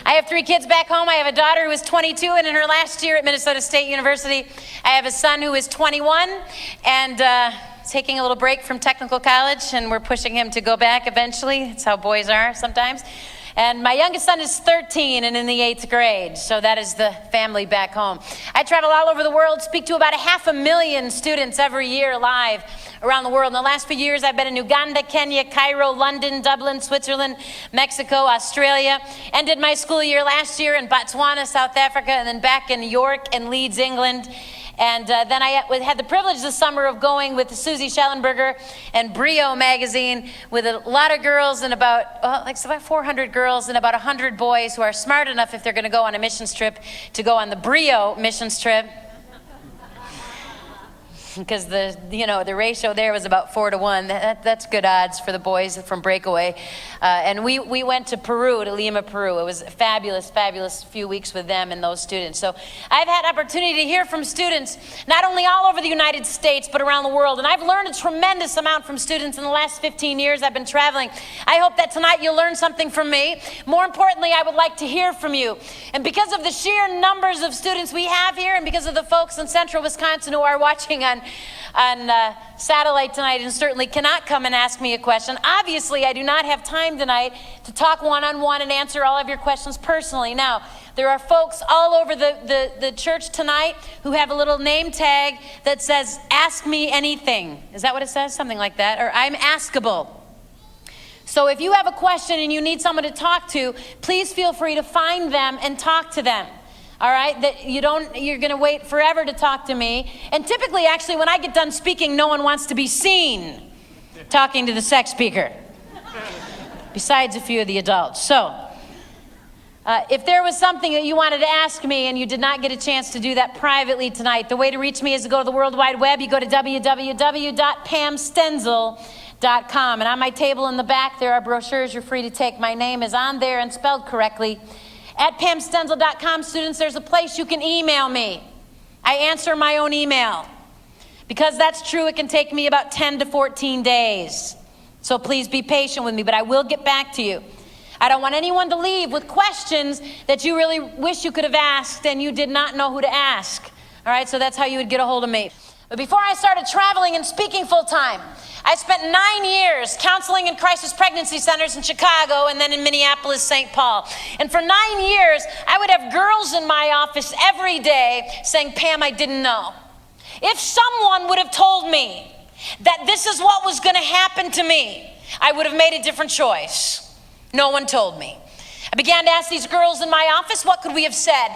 I have 3 kids back home. I have a daughter who is 22 and in her last year at Minnesota State University. I have a son who is 21 and taking a little break from technical college, and we're pushing him to go back eventually. It's how boys are sometimes. And my youngest son is 13 and in the 8th grade, so that is the family back home. I travel all over the world, speak to about 500,000 students every year live around the world. In the last few years, I've been in Uganda, Kenya, Cairo, London, Dublin, Switzerland, Mexico, Australia. Ended my school year last year in Botswana, South Africa, and then back in York and Leeds, England. And then I had the privilege this summer of going with Susie Schellenberger and Brio magazine with a lot of girls and about 400 girls and about 100 boys who are smart enough, if they're going to go on a missions trip, to go on the Brio missions trip. Because the ratio there was about 4 to 1. That's good odds for the boys from Breakaway. And we went to Peru, to Lima, Peru. It was a fabulous, fabulous few weeks with them and those students. So I've had opportunity to hear from students, not only all over the United States, but around the world. And I've learned a tremendous amount from students in the last 15 years I've been traveling. I hope that tonight you'll learn something from me. More importantly, I would like to hear from you. And because of the sheer numbers of students we have here, and because of the folks in central Wisconsin who are watching on satellite tonight and certainly cannot come and ask me a question. Obviously, I do not have time tonight to talk one-on-one and answer all of your questions personally. Now, there are folks all over the church tonight who have a little name tag that says, "Ask me anything." Is that what it says? Something like that. Or "I'm askable." So if you have a question and you need someone to talk to, please feel free to find them and talk to them. All right, that you're going to wait forever to talk to me. And typically, actually, when I get done speaking, no one wants to be seen talking to the sex speaker, besides a few of the adults. So if there was something that you wanted to ask me and you did not get a chance to do that privately tonight, the way to reach me is to go to the World Wide Web. You go to www.pamstenzel.com. And on my table in the back, there are brochures you're free to take. My name is on there and spelled correctly. At pamstenzel.com, students, there's a place you can email me. I answer my own email. Because that's true, it can take me about 10 to 14 days. So please be patient with me, but I will get back to you. I don't want anyone to leave with questions that you really wish you could have asked and you did not know who to ask. All right, so that's how you would get a hold of me. But before I started traveling and speaking full time, I spent 9 years counseling in crisis pregnancy centers in Chicago and then in Minneapolis, St. Paul. And for 9 years, I would have girls in my office every day saying, "Pam, I didn't know." If someone would have told me that this is what was going to happen to me, I would have made a different choice. No one told me. I began to ask these girls in my office, what could we have said?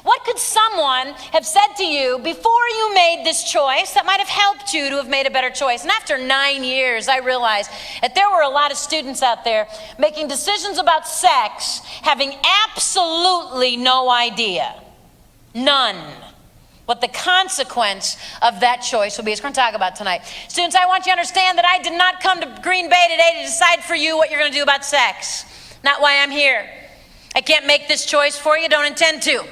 What could someone have said to you before you made this choice that might have helped you to have made a better choice? And after 9 years, I realized that there were a lot of students out there making decisions about sex, having absolutely no idea, none, what the consequence of that choice will be. It's going to talk about tonight. Students, I want you to understand that I did not come to Green Bay today to decide for you what you're going to do about sex. Not why I'm here. I can't make this choice for you, don't intend to.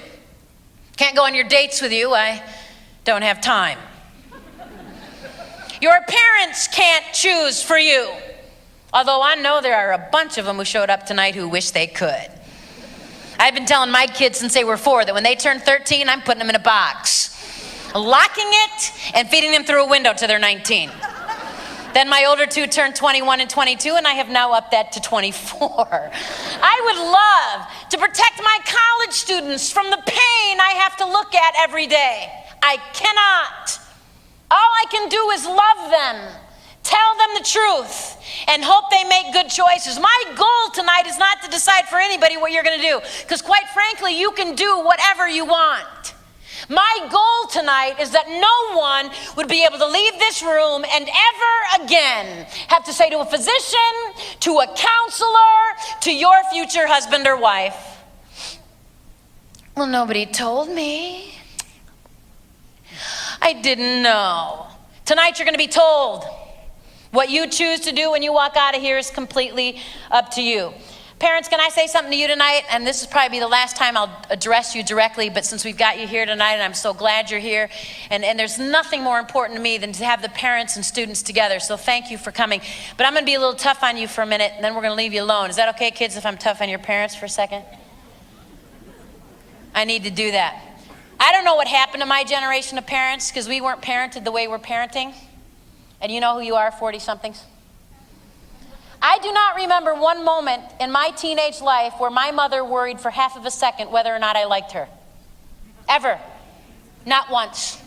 Can't go on your dates with you, I don't have time. Your parents can't choose for you. Although I know there are a bunch of them who showed up tonight who wish they could. I've been telling my kids since they were 4 that when they turn 13, I'm putting them in a box, locking it and feeding them through a window till they're 19. Then my older 2 turned 21 and 22, and I have now upped that to 24. I would love to protect my college students from the pain I have to look at every day. I cannot. All I can do is love them, tell them the truth, and hope they make good choices. My goal tonight is not to decide for anybody what you're going to do, because quite frankly, you can do whatever you want. My goal tonight is that no one would be able to leave this room and ever again have to say to a physician, to a counselor, to your future husband or wife, "Well, nobody told me. I didn't know." Tonight you're going to be told. What you choose to do when you walk out of here is completely up to you. Parents, can I say something to you tonight? And this is probably the last time I'll address you directly, but since we've got you here tonight, and I'm so glad you're here, and there's nothing more important to me than to have the parents and students together, so thank you for coming. But I'm going to be a little tough on you for a minute, and then we're going to leave you alone. Is that okay, kids, if I'm tough on your parents for a second? I need to do that. I don't know what happened to my generation of parents because we weren't parented the way we're parenting. And you know who you are, 40-somethings? I do not remember one moment in my teenage life where my mother worried for half of a second whether or not I liked her. Ever. Not once.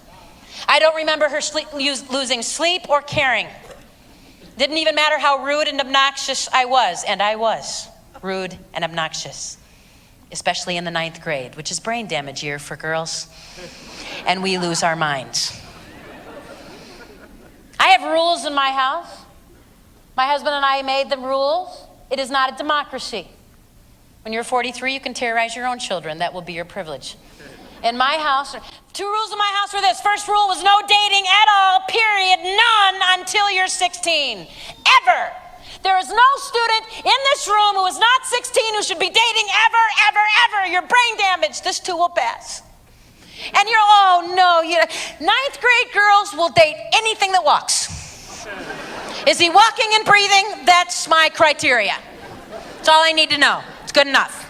I don't remember her losing sleep or caring. Didn't even matter how rude and obnoxious I was, and I was rude and obnoxious, especially in the 9th grade, which is brain damage year for girls, and we lose our minds. I have rules in my house. My husband and I made the rules. It is not a democracy. When you're 43, you can terrorize your own children. That will be your privilege. In my house, 2 rules in my house were this. First rule was no dating at all, period, none until you're 16. Ever. There is no student in this room who is not 16 who should be dating ever. You're brain damaged. This too will pass. And you're, oh no, 9th grade girls will date anything that walks. Is he walking and breathing? That's my criteria. That's all I need to know. It's good enough.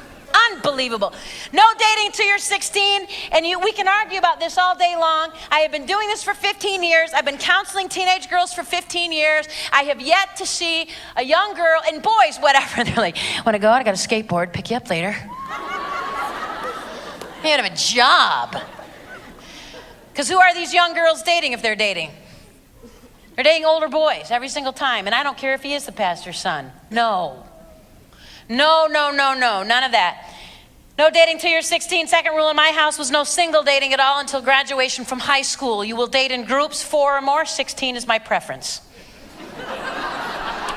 Unbelievable. No dating till you're 16, and we can argue about this all day long. I have been doing this for 15 years. I've been counseling teenage girls for 15 years. I have yet to see a young girl, and boys, whatever, they're like, want to go out? I got a skateboard, pick you up later. You have a job. Because who are these young girls dating if they're dating? They're dating older boys every single time, and I don't care if he is the pastor's son. No. No, none of that. No dating till you're 16. Second rule in my house was no single dating at all until graduation from high school. You will date in groups, 4 or more. 16 is my preference.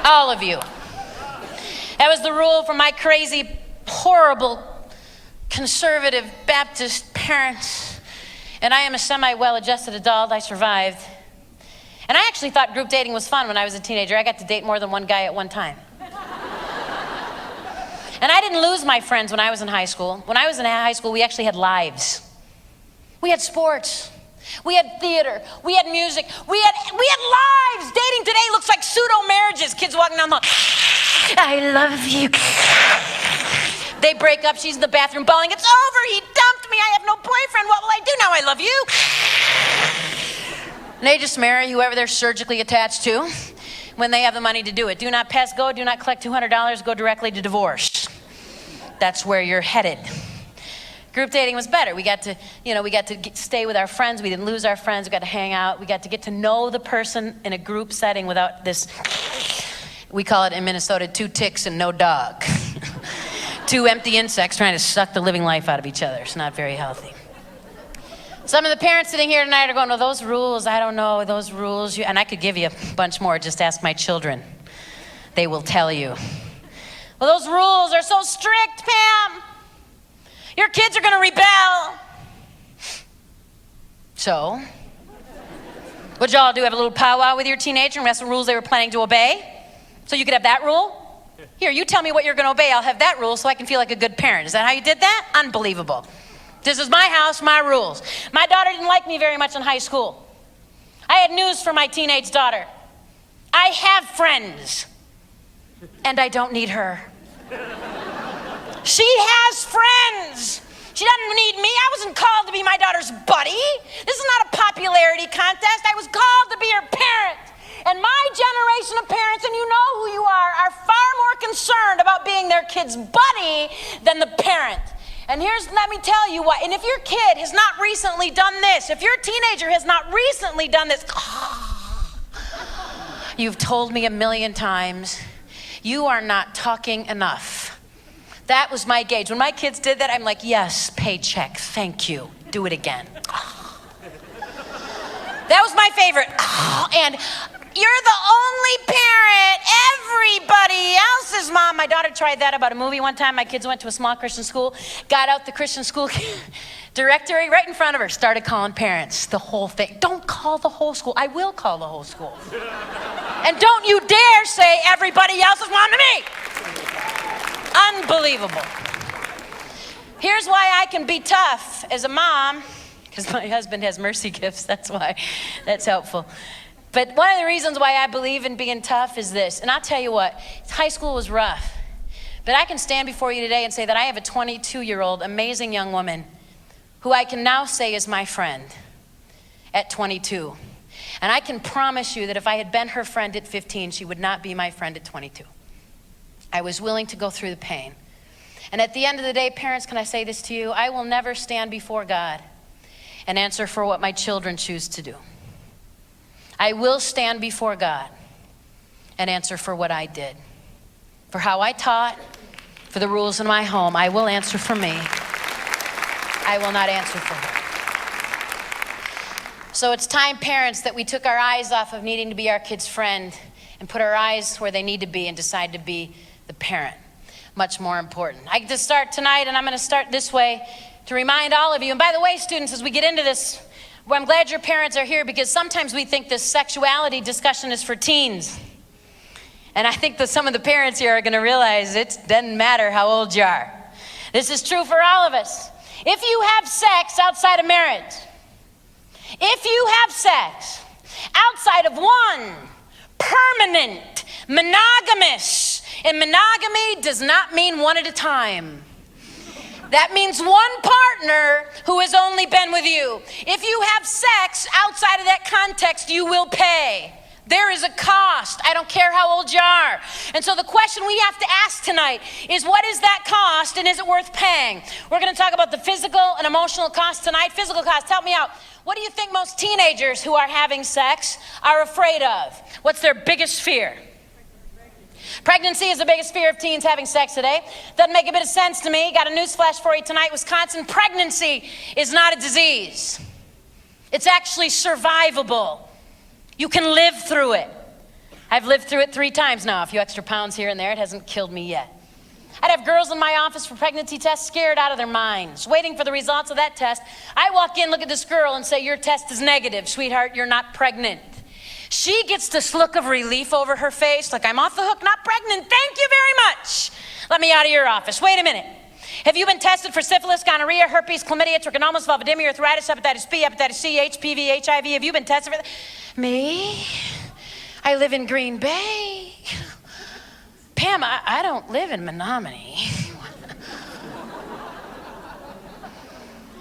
All of you. That was the rule for my crazy, horrible, conservative Baptist parents. And I am a semi-well-adjusted adult. I survived. And I actually thought group dating was fun when I was a teenager. I got to date more than one guy at one time. And I didn't lose my friends when I was in high school. When I was in high school, we actually had lives. We had sports. We had theater. We had music. We had lives. Dating today looks like pseudo-marriages. Kids walking down the hall. I love you. They break up. She's in the bathroom bawling. It's over. He dumped me. I have no boyfriend. What will I do now? I love you. And they just marry whoever they're surgically attached to when they have the money to do it. Do not pass go. Do not collect $200. Go directly to divorce. That's where you're headed. Group dating was better. We got to stay with our friends. We didn't lose our friends. We got to hang out. We got to get to know the person in a group setting without this, we call it in Minnesota, 2 ticks and no dog. 2 empty insects trying to suck the living life out of each other. It's not very healthy. Some of the parents sitting here tonight are going, well, those rules, I don't know, those rules. And I could give you a bunch more. Just ask my children. They will tell you. Well, those rules are so strict, Pam. Your kids are going to rebel. So, what'd y'all do? Have a little powwow with your teenager and rest of the rules they were planning to obey? So you could have that rule? Here, you tell me what you're going to obey. I'll have that rule so I can feel like a good parent. Is that how you did that? Unbelievable. This is my house, my rules. My daughter didn't like me very much in high school. I had news for my teenage daughter. I have friends, and I don't need her. She has friends. She doesn't need me. I wasn't called to be my daughter's buddy. This is not a popularity contest. I was called to be her parent. And my generation of parents, and you know who you are far more concerned about being their kid's buddy than the parent. And let me tell you what, and if your kid has not recently done this, if your teenager has not recently done this, you've told me 1,000,000 times, you are not talking enough. That was my gauge. When my kids did that, I'm like, yes, paycheck, thank you, do it again. That was my favorite. And you're the only parent. Everybody else's mom. My daughter tried that about a movie one time. My kids went to a small Christian school, got out the Christian school directory right in front of her, started calling parents, the whole thing. Don't call the whole school. I will call the whole school. And don't you dare say everybody else is mom to me. Unbelievable. Here's why I can be tough as a mom, because my husband has mercy gifts. That's why. That's helpful. But one of the reasons why I believe in being tough is this. And I'll tell you what, high school was rough. But I can stand before you today and say that I have a 22-year-old amazing young woman who I can now say is my friend at 22. And I can promise you that if I had been her friend at 15, she would not be my friend at 22. I was willing to go through the pain. And at the end of the day, parents, can I say this to you? I will never stand before God and answer for what my children choose to do. I will stand before God and answer for what I did. For how I taught, for the rules in my home, I will answer for me. I will not answer for her. So it's time, parents, that we took our eyes off of needing to be our kid's friend and put our eyes where they need to be and decide to be the parent. Much more important. I get to start tonight, and I'm going to start this way to remind all of you. And by the way, students, as we get into this, well, I'm glad your parents are here, because sometimes we think this sexuality discussion is for teens. And I think that some of the parents here are going to realize it doesn't matter how old you are. This is true for all of us. If you have sex outside of marriage, if you have sex outside of one permanent, monogamous, and monogamy does not mean one at a time. That means one partner who has only been with you. If you have sex outside of that context, you will pay. There is a cost. I don't care how old you are. And so the question we have to ask tonight is, what is that cost, and is it worth paying? We're going to talk about the physical and emotional cost tonight. Physical cost, help me out. What do you think most teenagers who are having sex are afraid of? What's their biggest fear? Pregnancy is the biggest fear of teens having sex today. Doesn't make a bit of sense to me. Got a news flash for you tonight, Wisconsin. Pregnancy is not a disease. It's actually survivable. You can live through it. I've lived through it 3 times now. A few extra pounds here and there. It hasn't killed me yet. I'd have girls in my office for pregnancy tests scared out of their minds, waiting for the results of that test. I walk in, look at this girl, and say, your test is negative, sweetheart, you're not pregnant. She gets this look of relief over her face, like, I'm off the hook, not pregnant, thank you very much. Let me out of your office. Wait a minute. Have you been tested for syphilis, gonorrhea, herpes, chlamydia, trichomonas, vulvodynia, arthritis, hepatitis B, hepatitis C, HPV, HIV? Have you been tested for that? Me? I live in Green Bay. Pam, I don't live in Menominee.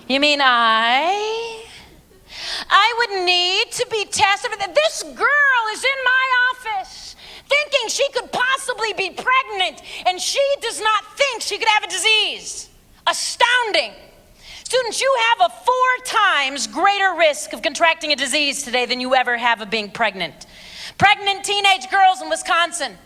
You mean I would need to be tested for that? This girl is in my office thinking she could possibly be pregnant, and she does not think she could have a disease. Astounding. Students, you have a 4 times greater risk of contracting a disease today than you ever have of being pregnant. Pregnant teenage girls in Wisconsin,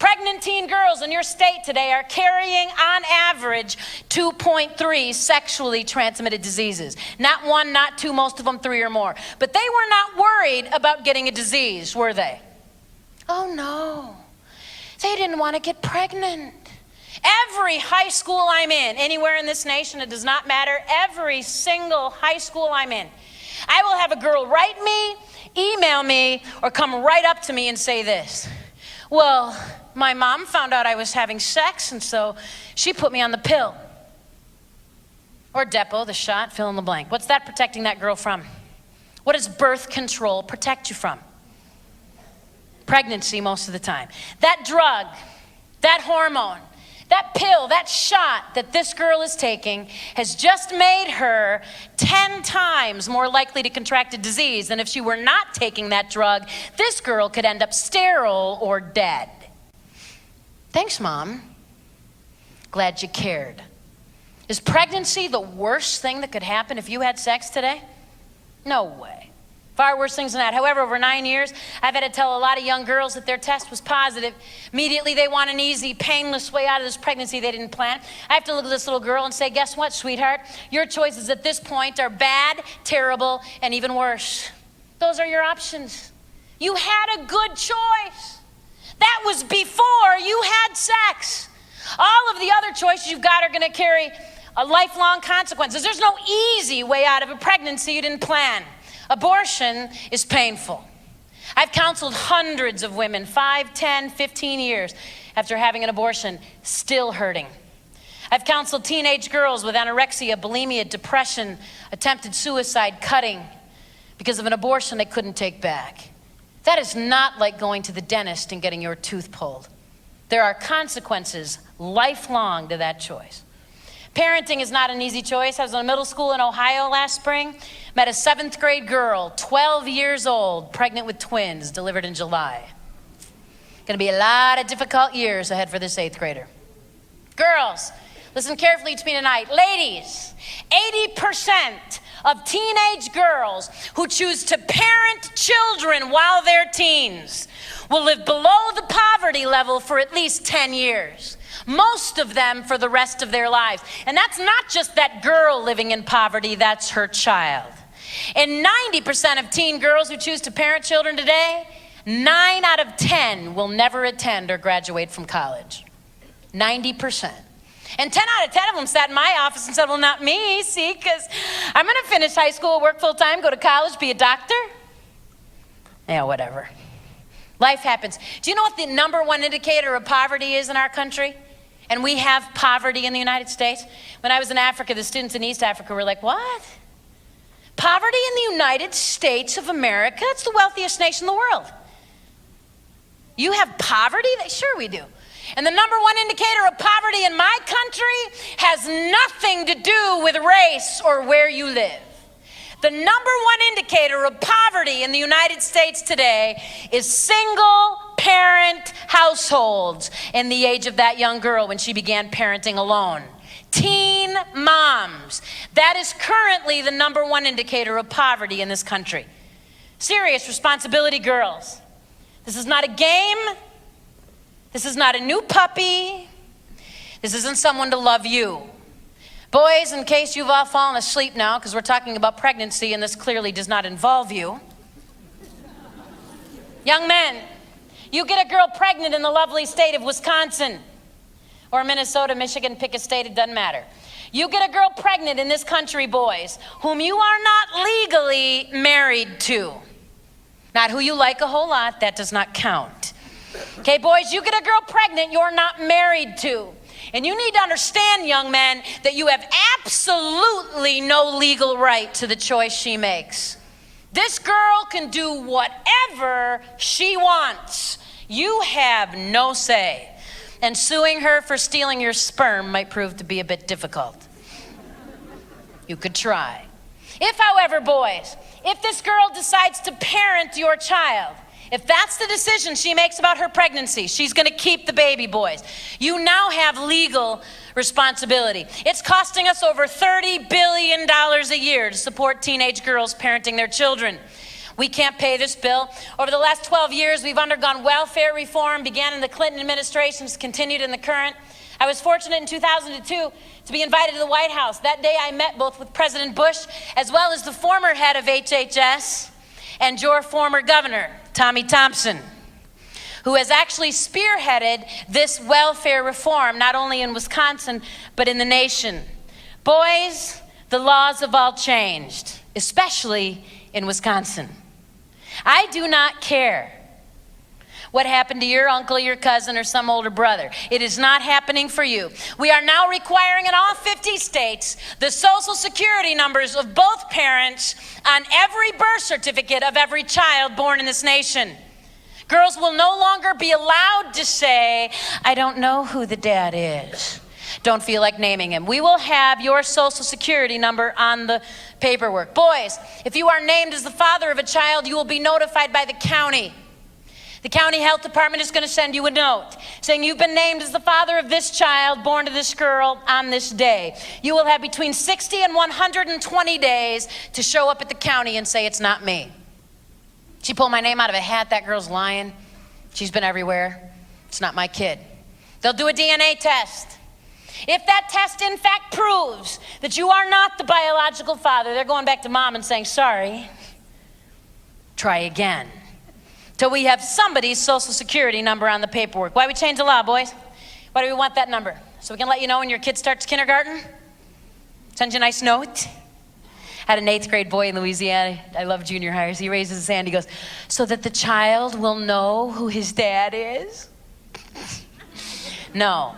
pregnant teen girls in your state today are carrying, on average, 2.3 sexually transmitted diseases. Not 1, not 2, most of them 3 or more. But they were not worried about getting a disease, were they? Oh no, they didn't want to get pregnant. Every high school I'm in, anywhere in this nation, it does not matter, every single high school I'm in, I will have a girl write me, email me, or come right up to me and say this: well, my mom found out I was having sex, and so she put me on the pill. Or Depo, the shot, fill in the blank. What's that protecting that girl from? What does birth control protect you from? Pregnancy most of the time. That drug, that hormone, that pill, that shot that this girl is taking has just made her 10 times more likely to contract a disease than if she were not taking that drug. This girl could end up sterile or dead. Thanks, Mom. Glad you cared. Is pregnancy the worst thing that could happen if you had sex today? No way. Far worse things than that. However, over 9 years, I've had to tell a lot of young girls that their test was positive. Immediately, they want an easy, painless way out of this pregnancy they didn't plan. I have to look at this little girl and say, guess what, sweetheart? Your choices at this point are bad, terrible, and even worse. Those are your options. You had a good choice. That was before you had sex. All of the other choices you've got are going to carry a lifelong consequences. There's no easy way out of a pregnancy you didn't plan. Abortion is painful. I've counseled hundreds of women, 5, 10, 15 years after having an abortion, still hurting. I've counseled teenage girls with anorexia, bulimia, depression, attempted suicide, cutting, because of an abortion they couldn't take back. That is not like going to the dentist and getting your tooth pulled. There are consequences lifelong to that choice. Parenting is not an easy choice. I was in a middle school in Ohio last spring, met a 7th grade girl, 12 years old, pregnant with twins, delivered in July. Gonna be a lot of difficult years ahead for this 8th grader. Girls, listen carefully to me tonight. Ladies, 80% of teenage girls who choose to parent children while they're teens will live below the poverty level for at least 10 years. Most of them for the rest of their lives. And that's not just that girl living in poverty, that's her child. And 90% of teen girls who choose to parent children today, 9 out of 10 will never attend or graduate from college. 90%. And 10 out of 10 of them sat in my office and said, well, not me, see, because I'm going to finish high school, work full time, go to college, be a doctor. Yeah, whatever. Life happens. Do you know what the #1 indicator of poverty is in our country? And we have poverty in the United States. When I was in Africa, the students in East Africa were like, what? Poverty in the United States of America? It's the wealthiest nation in the world. You have poverty? Sure we do. And the #1 indicator of poverty in my country has nothing to do with race or where you live. The #1 indicator of poverty in the United States today is single parent households in the age of that young girl when she began parenting alone. Teen moms. That is currently the #1 indicator of poverty in this country. Serious responsibility, girls. This is not a game. This is not a new puppy. This isn't someone to love you. Boys, in case you've all fallen asleep now, because we're talking about pregnancy and this clearly does not involve you. Young men, you get a girl pregnant in the lovely state of Wisconsin or Minnesota, Michigan, pick a state, it doesn't matter. You get a girl pregnant in this country, boys, whom you are not legally married to. Not who you like a whole lot, that does not count. Okay, boys, you get a girl pregnant you're not married to. And you need to understand, young men, that you have absolutely no legal right to the choice she makes. This girl can do whatever she wants. You have no say. And suing her for stealing your sperm might prove to be a bit difficult. You could try. If, however, boys, if this girl decides to parent your child, if that's the decision she makes about her pregnancy, she's going to keep the baby, boys. You now have legal responsibility. It's costing us over $30 billion a year to support teenage girls parenting their children. We can't pay this bill. Over the last 12 years, we've undergone welfare reform, began in the Clinton administrations, continued in the current. I was fortunate in 2002 to be invited to the White House. That day I met both with President Bush as well as the former head of HHS and your former governor, Tommy Thompson, who has actually spearheaded this welfare reform, not only in Wisconsin, but in the nation. Boys, the laws have all changed, especially in Wisconsin. I do not care what happened to your uncle, your cousin, or some older brother. It is not happening for you. We are now requiring in all 50 states the social security numbers of both parents on every birth certificate of every child born in this nation. Girls will no longer be allowed to say, I don't know who the dad is. Don't feel like naming him. We will have your social security number on the paperwork. Boys, if you are named as the father of a child, you will be notified by the county. The county health department is going to send you a note saying you've been named as the father of this child born to this girl on this day. You will have between 60 and 120 days to show up at the county and say it's not me. She pulled my name out of a hat. That girl's lying. She's been everywhere. It's not my kid. They'll do a DNA test. If that test in fact proves that you are not the biological father, they're going back to mom and saying, sorry, try again. Till we have somebody's social security number on the paperwork. Why we change the law, boys? Why do we want that number? So we can let you know when your kid starts kindergarten? Send you a nice note? I had an 8th grade boy in Louisiana. I love junior hires. He raises his hand. He goes, so that the child will know who his dad is? No.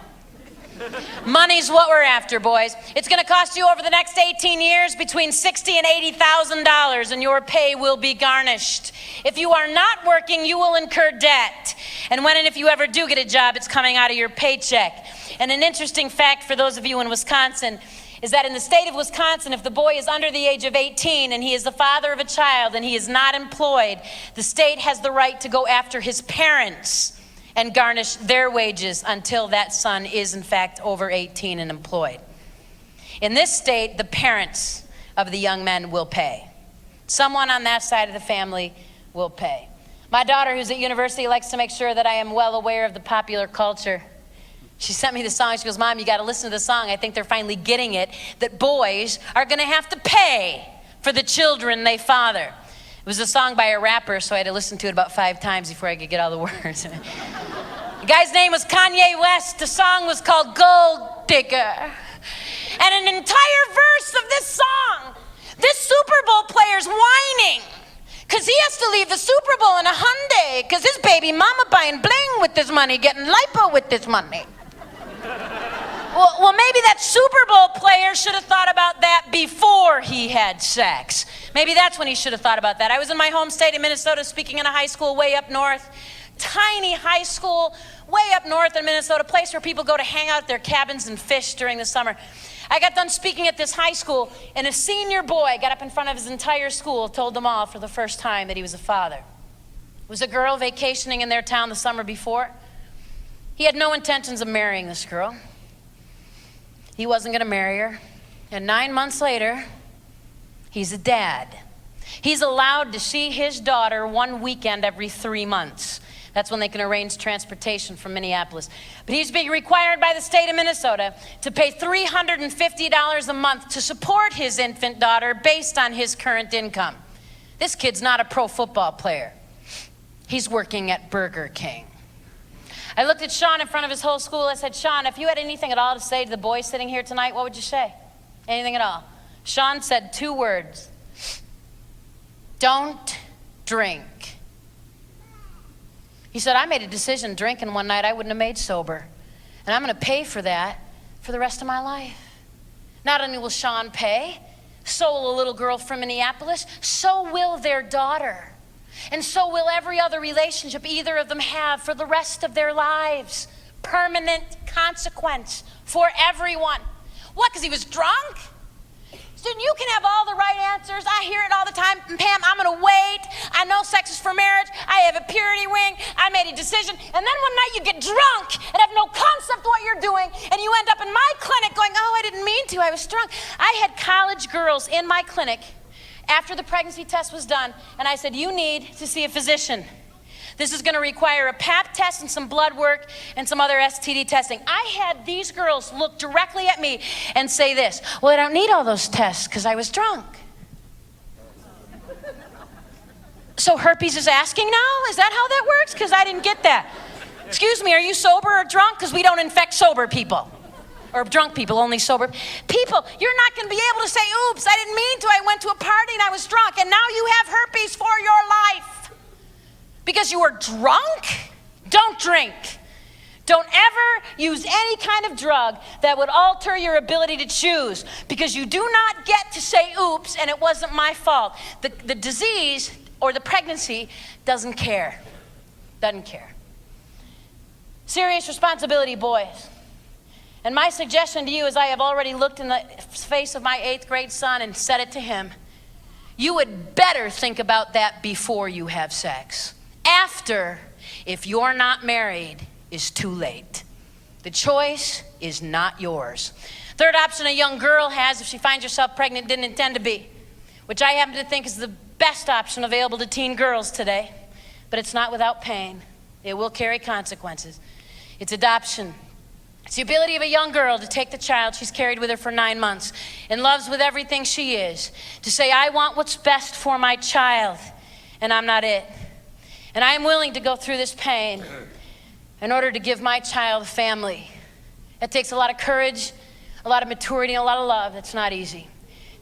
Money's what we're after, boys. It's going to cost you over the next 18 years between $60,000 and $80,000, and your pay will be garnished. If you are not working, you will incur debt. And when and if you ever do get a job, it's coming out of your paycheck. And an interesting fact for those of you in Wisconsin is that in the state of Wisconsin, if the boy is under the age of 18 and he is the father of a child and he is not employed, the state has the right to go after his parents and garnish their wages until that son is in fact over 18 and employed. In this state, the parents of the young men will pay. Someone on that side of the family will pay. My daughter, who's at university, likes to make sure that I am well aware of the popular culture. She sent me the song. She goes, Mom, you got to listen to the song. I think they're finally getting it, that boys are going to have to pay for the children they father. It was a song by a rapper, so I had to listen to it about 5 times before I could get all the words. The guy's name was Kanye West. The song was called Gold Digger. And an entire verse of this song, this Super Bowl player's whining because he has to leave the Super Bowl in a Hyundai because his baby mama buying bling with this money, getting lipo with this money. Well, maybe that Super Bowl player should have thought about that before he had sex. Maybe that's when he should have thought about that. I was in my home state of Minnesota speaking in a high school way up north. Tiny high school way up north in Minnesota, a place where people go to hang out at their cabins and fish during the summer. I got done speaking at this high school, and a senior boy got up in front of his entire school, told them all for the first time that he was a father. It was a girl vacationing in their town the summer before. He had no intentions of marrying this girl. He wasn't going to marry her. And 9 months later, he's a dad. He's allowed to see his daughter one weekend every 3 months. That's when they can arrange transportation from Minneapolis. But he's being required by the state of Minnesota to pay $350 a month to support his infant daughter based on his current income. This kid's not a pro football player. He's working at Burger King. I looked at Sean in front of his whole school. I said, Sean, if you had anything at all to say to the boys sitting here tonight, what would you say? Anything at all? Sean said 2 words. Don't drink. He said, I made a decision drinking one night I wouldn't have made sober. And I'm going to pay for that for the rest of my life. Not only will Sean pay, so will a little girl from Minneapolis, so will their daughter. And so will every other relationship either of them have for the rest of their lives. Permanent consequence for everyone. What, because he was drunk? Student, you can have all the right answers. I hear it all the time. Pam, I'm going to wait. I know sex is for marriage. I have a purity ring. I made a decision. And then one night you get drunk and have no concept what you're doing, and you end up in my clinic going, oh, I didn't mean to. I was drunk. I had college girls in my clinic after the pregnancy test was done, and I said, you need to see a physician. This is going to require a pap test and some blood work and some other STD testing. I had these girls look directly at me and say this, well, I don't need all those tests because I was drunk. So herpes is asking now? Is that how that works? Because I didn't get that. Excuse me, are you sober or drunk? Because we don't infect sober people. Or drunk people, only sober people. You're not going to be able to say, oops, I didn't mean to. I went to a party and I was drunk, and now you have herpes for your life. Because you were drunk? Don't drink. Don't ever use any kind of drug that would alter your ability to choose, because you do not get to say, oops, and it wasn't my fault. The disease or the pregnancy doesn't care. Doesn't care. Serious responsibility, boys. And my suggestion to you is I have already looked in the face of my 8th grade son and said it to him. You would better think about that before you have sex. After, if you're not married, is too late. The choice is not yours. Third option a young girl has if she finds herself pregnant, didn't intend to be, which I happen to think is the best option available to teen girls today, but it's not without pain. It will carry consequences. It's adoption. It's the ability of a young girl to take the child she's carried with her for 9 months and loves with everything she is, to say, I want what's best for my child, and I'm not it. And I am willing to go through this pain in order to give my child a family. It takes a lot of courage, a lot of maturity, and a lot of love. It's not easy.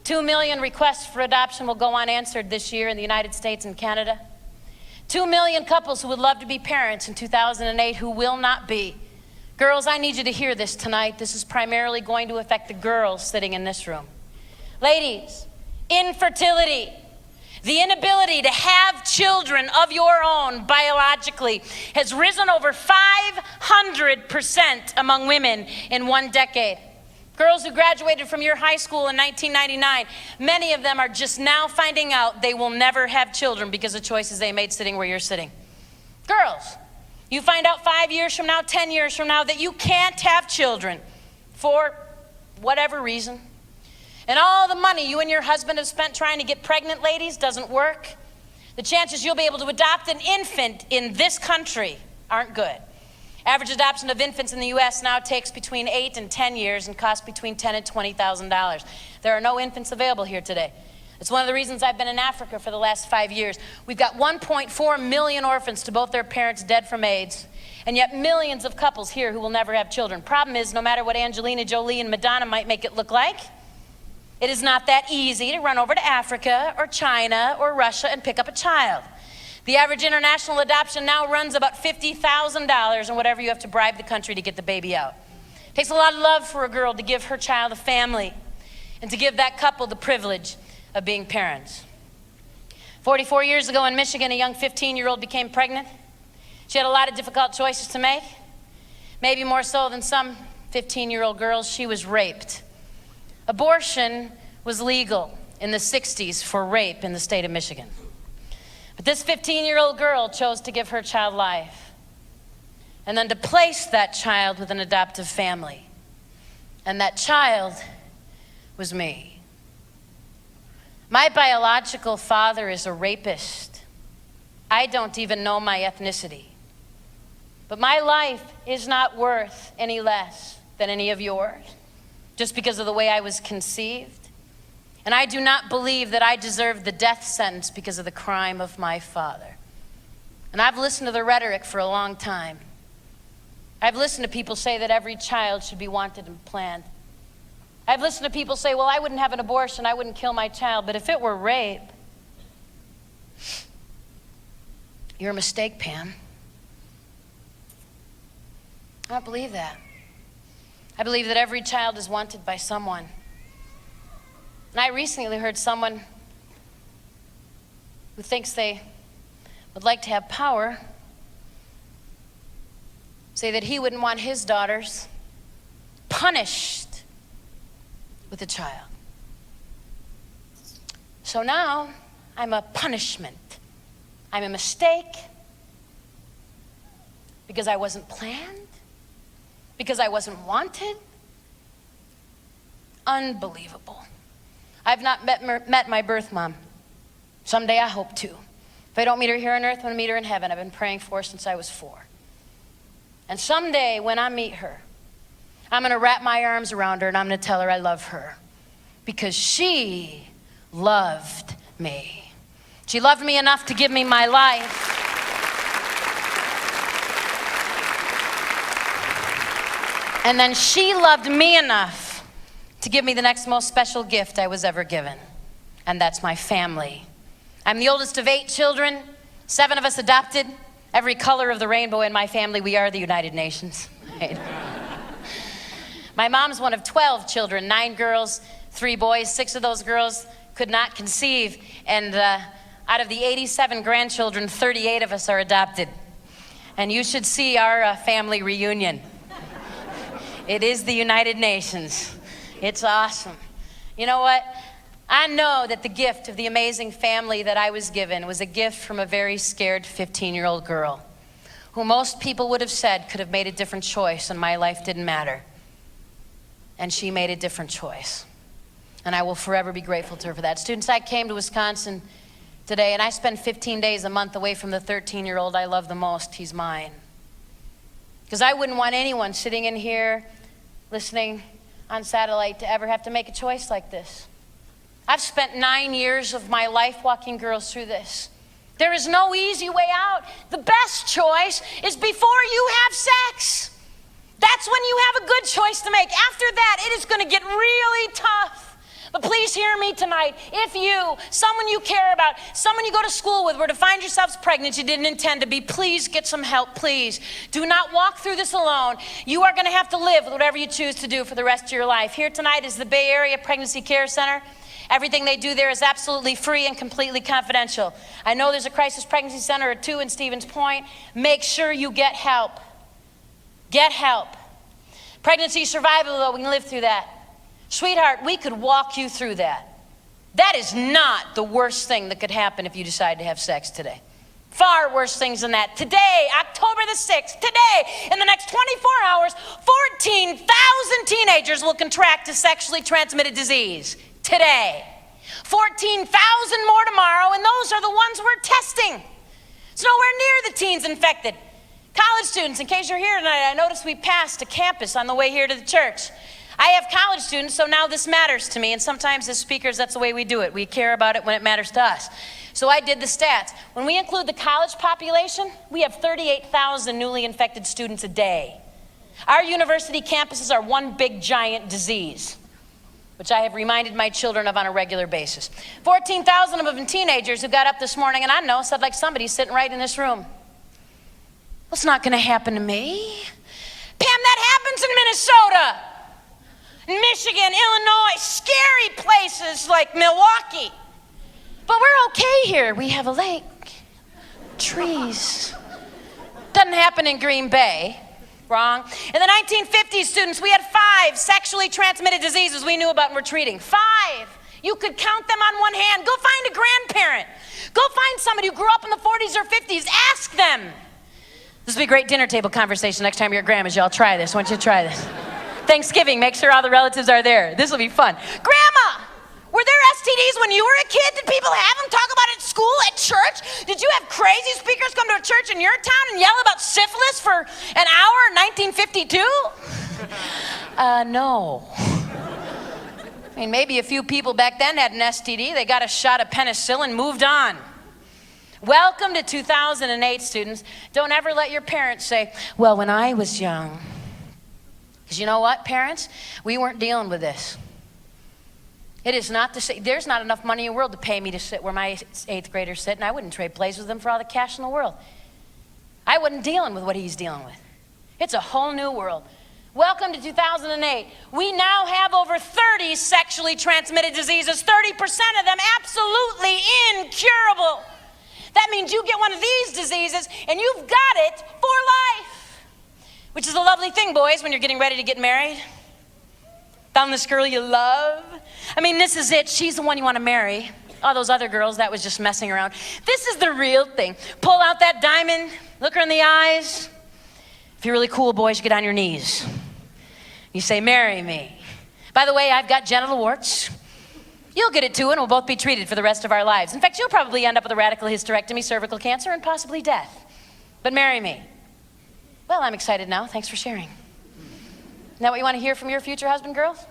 2 million requests for adoption will go unanswered this year in the United States and Canada. 2 million couples who would love to be parents in 2008 who will not be. Girls, I need you to hear this tonight. This is primarily going to affect the girls sitting in this room. Ladies, infertility, the inability to have children of your own biologically, has risen over 500% 100% among women in one decade. Girls who graduated from your high school in 1999, many of them are just now finding out they will never have children because of choices they made sitting where you're sitting. Girls, you find out 5 years from now, 10 years from now that you can't have children for whatever reason. And all the money you and your husband have spent trying to get pregnant ladies doesn't work. The chances you'll be able to adopt an infant in this country aren't good. Average adoption of infants in the U.S. now takes between 8 and 10 years and costs between $10,000 and $20,000. There are no infants available here today. It's one of the reasons I've been in Africa for the last 5 years. We've got 1.4 million orphans to both their parents dead from AIDS, and yet millions of couples here who will never have children. Problem is, no matter what Angelina Jolie and Madonna might make it look like, it is not that easy to run over to Africa or China or Russia and pick up a child. The average international adoption now runs about $50,000 and whatever you have to bribe the country to get the baby out. It takes a lot of love for a girl to give her child a family and to give that couple the privilege of being parents. 44 years ago in Michigan, a young 15-year-old became pregnant. She had a lot of difficult choices to make. Maybe more so than some 15-year-old girls, she was raped. Abortion was legal in the 60s for rape in the state of Michigan. But this 15-year-old girl chose to give her child life and then to place that child with an adoptive family. And that child was me. My biological father is a rapist. I don't even know my ethnicity. But my life is not worth any less than any of yours just because of the way I was conceived. And I do not believe that I deserve the death sentence because of the crime of my father. And I've listened to the rhetoric for a long time. I've listened to people say that every child should be wanted and planned. I've listened to people say, well, I wouldn't have an abortion, I wouldn't kill my child, but if it were rape, you're a mistake, Pam. I don't believe that. I believe that every child is wanted by someone. And I recently heard someone who thinks they would like to have power say that he wouldn't want his daughters punished with a child. So now I'm a punishment. I'm a mistake because I wasn't planned, because I wasn't wanted. Unbelievable. I've not met my birth mom. Someday I hope to. If I don't meet her here on earth, I'm going to meet her in heaven. I've been praying for her since I was 4. And someday when I meet her, I'm going to wrap my arms around her and I'm going to tell her I love her because she loved me. She loved me enough to give me my life. And then she loved me enough to give me the next most special gift I was ever given, and that's my family. I'm the oldest of 8 children, 7 of us adopted, every color of the rainbow in my family. We are the United Nations. Right? My mom's one of 12 children, 9 girls, 3 boys. 6 of those girls could not conceive, and out of the 87 grandchildren, 38 of us are adopted. And you should see our family reunion. It is the United Nations. It's awesome. You know what? I know that the gift of the amazing family that I was given was a gift from a very scared 15-year-old girl who most people would have said could have made a different choice and my life didn't matter. And she made a different choice. And I will forever be grateful to her for that. Students, I came to Wisconsin today and I spend 15 days a month away from the 13-year-old I love the most. He's mine. Because I wouldn't want anyone sitting in here listening on satellite to ever have to make a choice like this. I've spent 9 years of my life walking girls through this. There is no easy way out. The best choice is before you have sex. That's when you have a good choice to make. After that, it is going to get really tough. But please hear me tonight. If you, someone you care about, someone you go to school with, were to find yourselves pregnant you didn't intend to be, please get some help, please. Do not walk through this alone. You are going to have to live with whatever you choose to do for the rest of your life. Here tonight is the Bay Area Pregnancy Care Center. Everything they do there is absolutely free and completely confidential. I know there's a crisis pregnancy center or 2 in Stevens Point. Make sure you get help. Get help. Pregnancy survival, though, we can live through that. Sweetheart, we could walk you through that. That is not the worst thing that could happen if you decide to have sex today. Far worse things than that. Today, October the 6th, today, in the next 24 hours, 14,000 teenagers will contract a sexually transmitted disease. Today. 14,000 more tomorrow, and those are the ones we're testing. It's nowhere near the teens infected. College students, in case you're here tonight, I noticed we passed a campus on the way here to the church. I have college students, so now this matters to me, and sometimes as speakers, that's the way we do it. We care about it when it matters to us. So I did the stats. When we include the college population, we have 38,000 newly infected students a day. Our university campuses are one big giant disease, which I have reminded my children of on a regular basis. 14,000 of them teenagers who got up this morning, and I know, said like somebody's sitting right in this room. What's not gonna happen to me? Pam, that happens in Minnesota, Michigan, Illinois, scary places like Milwaukee. But we're okay here. We have a lake, trees. Doesn't happen in Green Bay. Wrong. In the 1950s, students, we had 5 sexually transmitted diseases we knew about and were treating. 5. You could count them on one hand. Go find a grandparent. Go find somebody who grew up in the 40s or 50s. Ask them. This will be a great dinner table conversation next time you're at Grandma's. Y'all try this. I want you to try this. Thanksgiving, make sure all the relatives are there. This will be fun. Grandma, were there STDs when you were a kid? Did people have them? Talk about it at school, at church? Did you have crazy speakers come to a church in your town and yell about syphilis for an hour in 1952? No. I mean, maybe a few people back then had an STD. They got a shot of penicillin, moved on. Welcome to 2008, students. Don't ever let your parents say, well, when I was young. Because you know what, parents? We weren't dealing with this. It is not to say, there's not enough money in the world to pay me to sit where my 8th graders sit, and I wouldn't trade places with them for all the cash in the world. I wasn't dealing with what he's dealing with. It's a whole new world. Welcome to 2008. We now have over 30 sexually transmitted diseases, 30% of them absolutely incurable. That means you get one of these diseases and you've got it for life. Which is a lovely thing, boys, when you're getting ready to get married. Found this girl you love. I mean, this is it. She's the one you want to marry. All those other girls, that was just messing around. This is the real thing. Pull out that diamond, look her in the eyes. If you're really cool, boys, you get on your knees. You say, marry me. By the way, I've got genital warts. You'll get it too, and we'll both be treated for the rest of our lives. In fact, you'll probably end up with a radical hysterectomy, cervical cancer, and possibly death. But marry me. Well, I'm excited now. Thanks for sharing. Isn't that what you want to hear from your future husband, girls?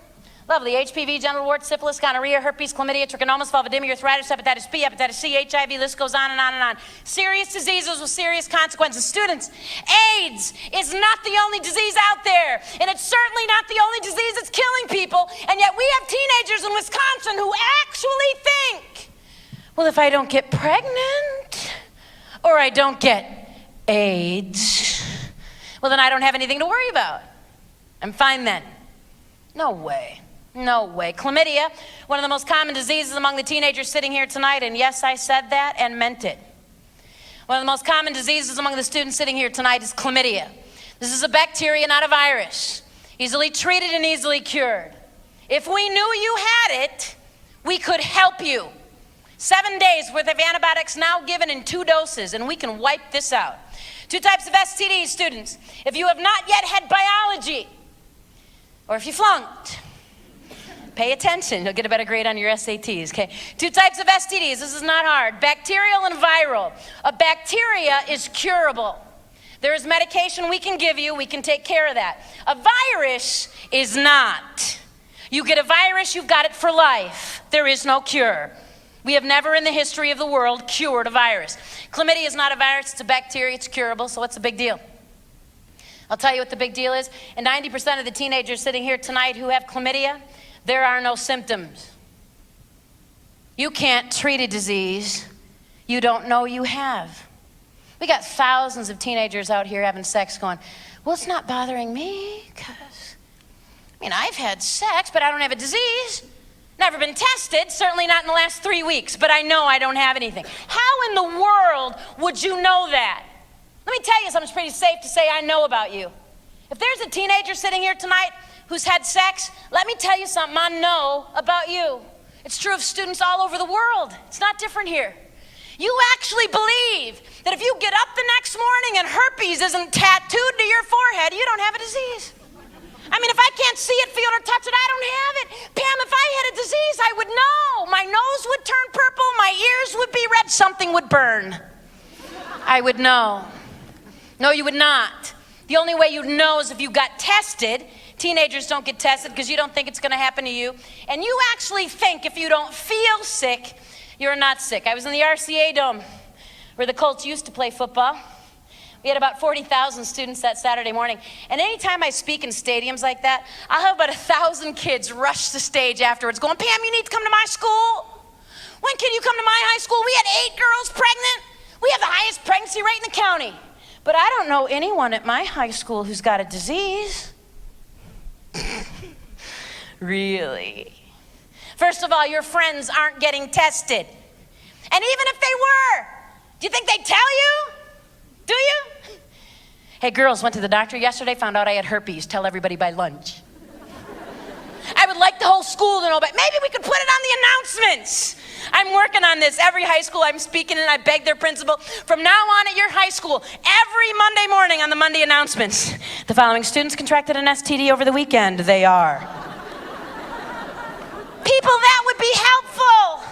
Lovely. HPV, genital warts, syphilis, gonorrhea, herpes, chlamydia, trichomonas, vulvodynia, arthritis, hepatitis B, hepatitis C, HIV, list goes on and on and on. Serious diseases with serious consequences. Students, AIDS is not the only disease out there, and it's certainly not the only disease that's killing people, and yet we have teenagers in Wisconsin who actually think, well, if I don't get pregnant, or I don't get AIDS, well, then I don't have anything to worry about. I'm fine then. No way. No way. Chlamydia, one of the most common diseases among the teenagers sitting here tonight, and yes, I said that and meant it. One of the most common diseases among the students sitting here tonight is chlamydia. This is a bacteria, not a virus. Easily treated and easily cured. If we knew you had it, we could help you. 7 days worth of antibiotics now given in 2 doses, and we can wipe this out. 2 types of STDs, students. If you have not yet had biology, or if you flunked, pay attention. You'll get a better grade on your SATs, okay? 2 types of STDs. This is not hard. Bacterial and viral. A bacteria is curable. There is medication we can give you. We can take care of that. A virus is not. You get a virus, you've got it for life. There is no cure. We have never in the history of the world cured a virus. Chlamydia is not a virus. It's a bacteria. It's curable. So what's the big deal? I'll tell you what the big deal is. And 90% of the teenagers sitting here tonight who have chlamydia, there are no symptoms. You can't treat a disease you don't know you have. We got thousands of teenagers out here having sex going, well, it's not bothering me because, I've had sex, but I don't have a disease. Never been tested, certainly not in the last 3 weeks, but I know I don't have anything. How in the world would you know that? Let me tell you something that's pretty safe to say I know about you. If there's a teenager sitting here tonight who's had sex, let me tell you something I know about you. It's true of students all over the world. It's not different here. You actually believe that if you get up the next morning and herpes isn't tattooed to your forehead, you don't have a disease. I mean, if I can't see it, feel it, or touch it, I don't have it. Pam, if I had a disease, I would know. My nose would turn purple, my ears would be red, something would burn. I would know. No, you would not. The only way you'd know is if you got tested. Teenagers don't get tested because you don't think it's going to happen to you. And you actually think if you don't feel sick, you're not sick. I was in the RCA Dome where the Colts used to play football. We had about 40,000 students that Saturday morning. And anytime I speak in stadiums like that, I'll have about 1,000 kids rush the stage afterwards going, Pam, you need to come to my school. When can you come to my high school? We had 8 girls pregnant. We have the highest pregnancy rate in the county. But I don't know anyone at my high school who's got a disease. Really? First of all, your friends aren't getting tested. And even if they were, do you think they'd tell you? Do you? Hey, girls, went to the doctor yesterday, found out I had herpes. Tell everybody by lunch. I would like the whole school to know, but maybe we could put it on the announcements. I'm working on this. Every high school I'm speaking in, I beg their principal, from now on at your high school, every Monday morning on the Monday announcements, the following students contracted an STD over the weekend. They are. People, that would be helpful.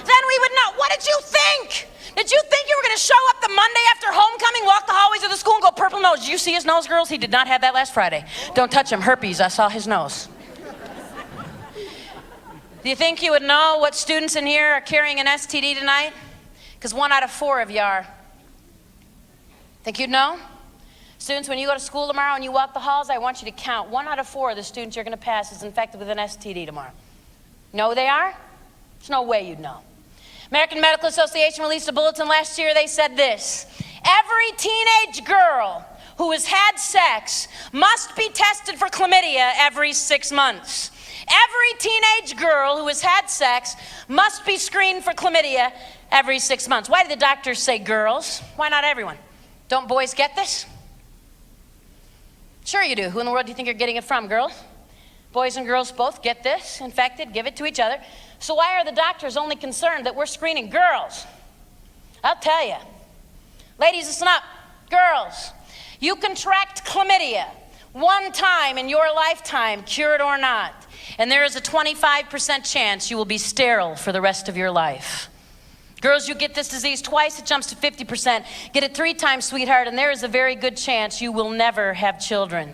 Then we would know. What did you think? Did you think you were going to show up the Monday after homecoming, walk the hallways of the school and go, purple nose? Did you see his nose, girls? He did not have that last Friday. Don't touch him. Herpes. I saw his nose. Do you think you would know what students in here are carrying an STD tonight? Because 1 out of 4 of you are. Think you'd know? Students, when you go to school tomorrow and you walk the halls, I want you to count. 1 out of 4 of the students you're going to pass is infected with an STD tomorrow. Know they are? There's no way you'd know. American Medical Association released a bulletin last year. They said this: every teenage girl who has had sex must be tested for chlamydia every 6 months. Every teenage girl who has had sex must be screened for chlamydia every 6 months. Why do the doctors say girls? Why not everyone? Don't boys get this? Sure you do. Who in the world do you think you're getting it from, girls? Boys and girls both get this, infected, give it to each other. So why are the doctors only concerned that we're screening girls? I'll tell you. Ladies, listen up. Girls, you contract chlamydia 1 time in your lifetime, cured or not, and there is a 25% chance you will be sterile for the rest of your life. Girls, you get this disease twice, it jumps to 50%. Get it 3 times, sweetheart, and there is a very good chance you will never have children.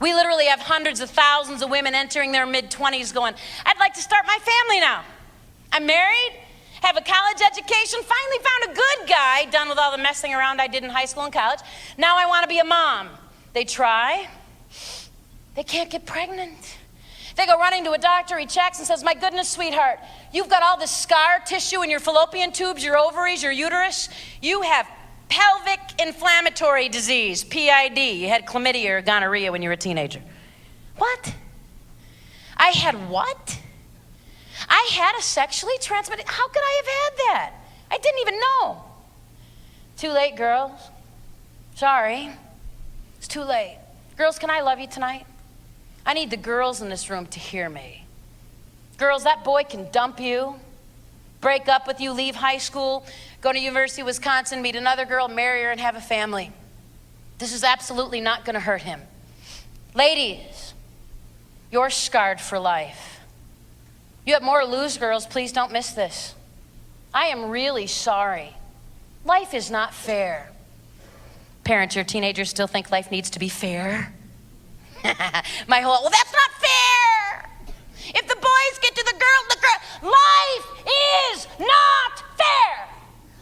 We literally have hundreds of thousands of women entering their mid-20s going, I'd like to start my family now. I'm married, have a college education, finally found a good guy, done with all the messing around I did in high school and college. Now I want to be a mom. They try. They can't get pregnant. They go running to a doctor, he checks and says, my goodness, sweetheart, you've got all this scar tissue in your fallopian tubes, your ovaries, your uterus. You have pelvic inflammatory disease, PID. You had chlamydia or gonorrhea when you were a teenager. What? I had what? I had a sexually transmitted, how could I have had that? I didn't even know. Too late, girls. Sorry. It's too late. Girls, can I love you tonight? I need the girls in this room to hear me. Girls, that boy can dump you, break up with you, leave high school, go to University of Wisconsin, meet another girl, marry her, and have a family. This is absolutely not going to hurt him. Ladies, you're scarred for life. You have more to lose, girls. Please don't miss this. I am really sorry. Life is not fair. Parents, your teenagers still think life needs to be fair? Well, that's not fair. If the boys get to the girl, life is not fair.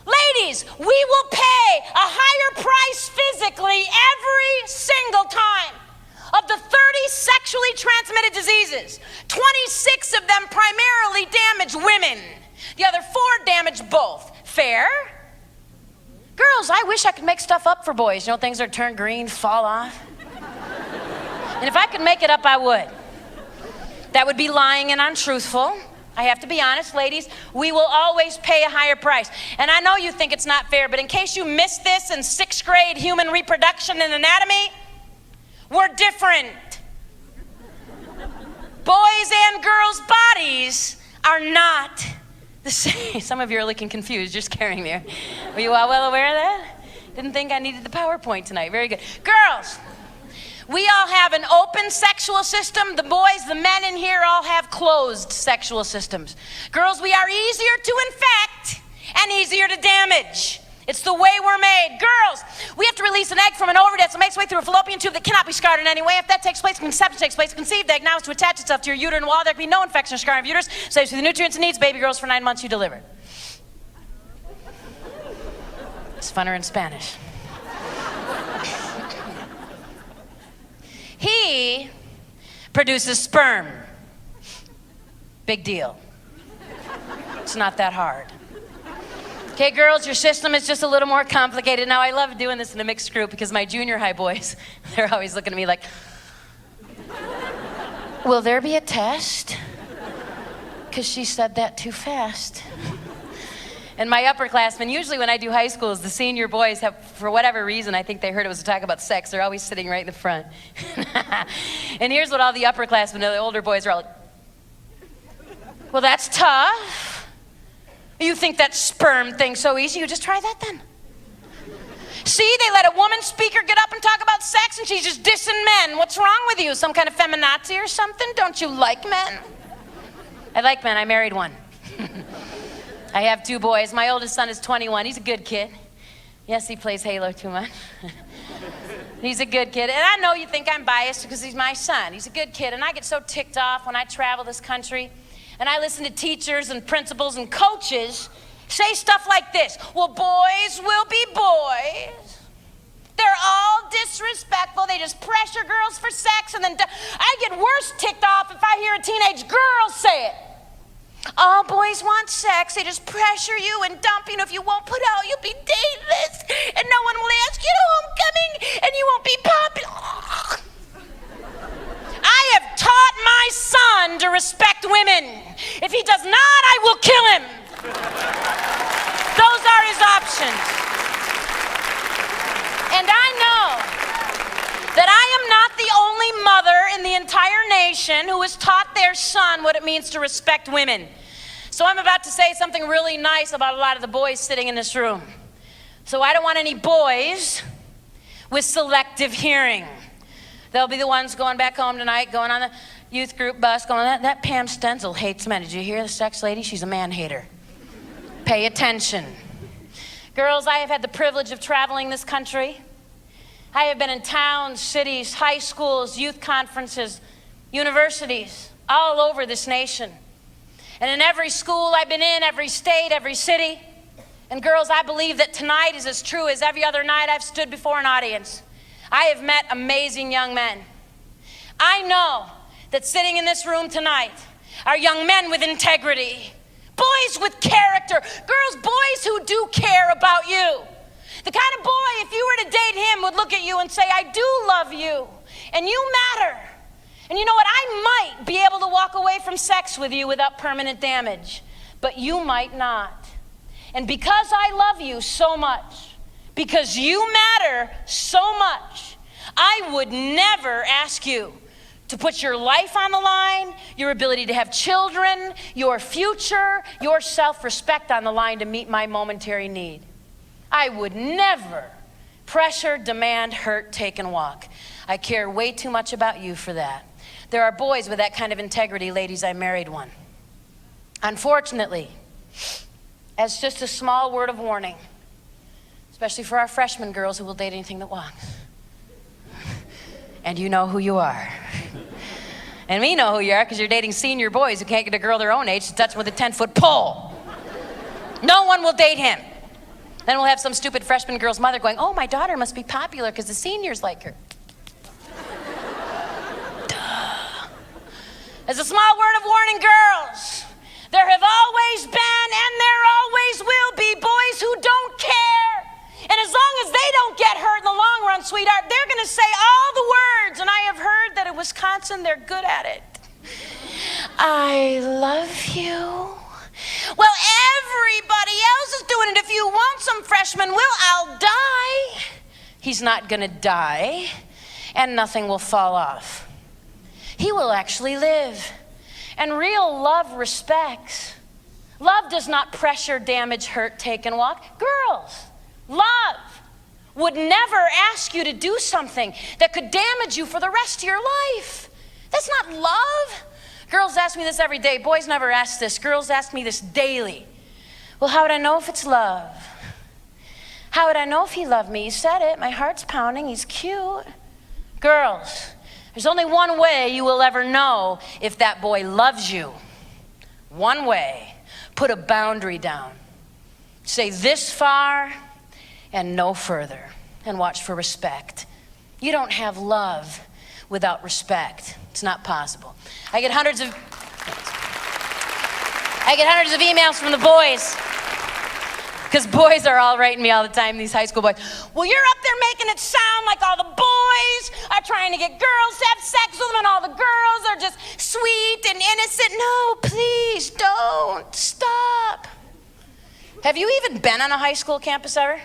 Ladies, we will pay a higher price physically every single time. Of the 30 sexually transmitted diseases, 26 of them primarily damage women. The other 4 damage both. Fair? Girls, I wish I could make stuff up for boys. You know, things that turn green, fall off. And if I could make it up, I would. That would be lying and untruthful. I have to be honest, ladies, we will always pay a higher price. And I know you think it's not fair, but in case you missed this in 6th grade human reproduction and anatomy, different. Boys and girls' bodies are not the same. Some of you are looking confused. You're scaring me. Were you all well aware of that? Didn't think I needed the PowerPoint tonight. Very good. Girls, we all have an open sexual system. The boys, the men in here all have closed sexual systems. Girls, we are easier to infect and easier to damage. It's the way we're made. Girls, we have to release an egg from an ovary that makes its way through a fallopian tube that cannot be scarred in any way. If that takes place, conception takes place, conceived egg now is to attach itself to your uterine wall. There can be no infection or scarring of uterus. Saves you the nutrients it needs. Baby girls, for 9 months you deliver. It's funner in Spanish. He produces sperm. Big deal. It's not that hard. Okay, girls, your system is just a little more complicated. Now, I love doing this in a mixed group because my junior high boys, they're always looking at me like, will there be a test? Because she said that too fast. And my upperclassmen, usually when I do high schools, the senior boys have, for whatever reason, I think they heard it was a talk about sex, they're always sitting right in the front. And here's what all the upperclassmen, the older boys are all like, well, that's tough. You think that sperm thing's so easy? You just try that then. See, they let a woman speaker get up and talk about sex and she's just dissing men. What's wrong with you? Some kind of feminazi or something? Don't you like men? I like men. I married one. I have 2 boys. My oldest son is 21. He's a good kid. Yes, he plays Halo too much. He's a good kid. And I know you think I'm biased because he's my son. He's a good kid. And I get so ticked off when I travel this country and I listen to teachers and principals and coaches say stuff like this. Well, boys will be boys. They're all disrespectful. They just pressure girls for sex. And then I get worse ticked off if I hear a teenage girl say it. All boys want sex. They just pressure you and dump you. If you won't put out, you'll be dateless. And no one will ask you to homecoming. And you won't be popular. I have taught my son to respect women. If he does not, I will kill him. Those are his options. And I know that I am not the only mother in the entire nation who has taught their son what it means to respect women. So I'm about to say something really nice about a lot of the boys sitting in this room. So I don't want any boys with selective hearing. They'll be the ones going back home tonight, going on the youth group bus, going, that Pam Stenzel hates men. Did you hear the sex lady? She's a man hater. Pay attention. Girls, I have had the privilege of traveling this country. I have been in towns, cities, high schools, youth conferences, universities, all over this nation. And in every school I've been in, every state, every city. And girls, I believe that tonight is as true as every other night I've stood before an audience. I have met amazing young men. I know that sitting in this room tonight are young men with integrity, boys with character, girls, boys who do care about you. The kind of boy, if you were to date him, would look at you and say, I do love you, and you matter. And you know what? I might be able to walk away from sex with you without permanent damage, but you might not. And because I love you so much, because you matter so much, I would never ask you to put your life on the line, your ability to have children, your future, your self-respect on the line to meet my momentary need. I would never pressure, demand, hurt, take, and walk. I care way too much about you for that. There are boys with that kind of integrity. Ladies, I married one. Unfortunately, as just a small word of warning, especially for our freshman girls who will date anything that walks. And you know who you are. And we know who you are because you're dating senior boys who can't get a girl their own age to touch them with a 10-foot pole. No one will date him. Then we'll have some stupid freshman girl's mother going, oh, my daughter must be popular because the seniors like her. Duh. As a small word of warning, girls, there have always been and there always will be boys who don't care. And as long as they don't get hurt in the long run, sweetheart, they're going to say all the words. And I have heard that in Wisconsin, they're good at it. I love you. Well, everybody else is doing it. If you want some freshman, I'll die. He's not going to die. and nothing will fall off. He will actually live. And real love respects. Love does not pressure, damage, hurt, take, and walk. Girls, love would never ask you to do something that could damage you for the rest of your life. That's not love. Girls ask me this every day. Boys never ask this. Girls ask me this daily. Well, how would I know if it's love? How would I know if he loved me? You said it. My heart's pounding. He's cute. Girls, there's only one way you will ever know if that boy loves you. One way. Put a boundary down. Say this far and no further. And watch for respect. You don't have love without respect. It's not possible. I get hundreds of emails from the boys. Because boys are all writing me all the time, these high school boys. Well, you're up there making it sound like all the boys are trying to get girls to have sex with them and all the girls are just sweet and innocent. No, please don't. Stop. Have you even been on a high school campus ever?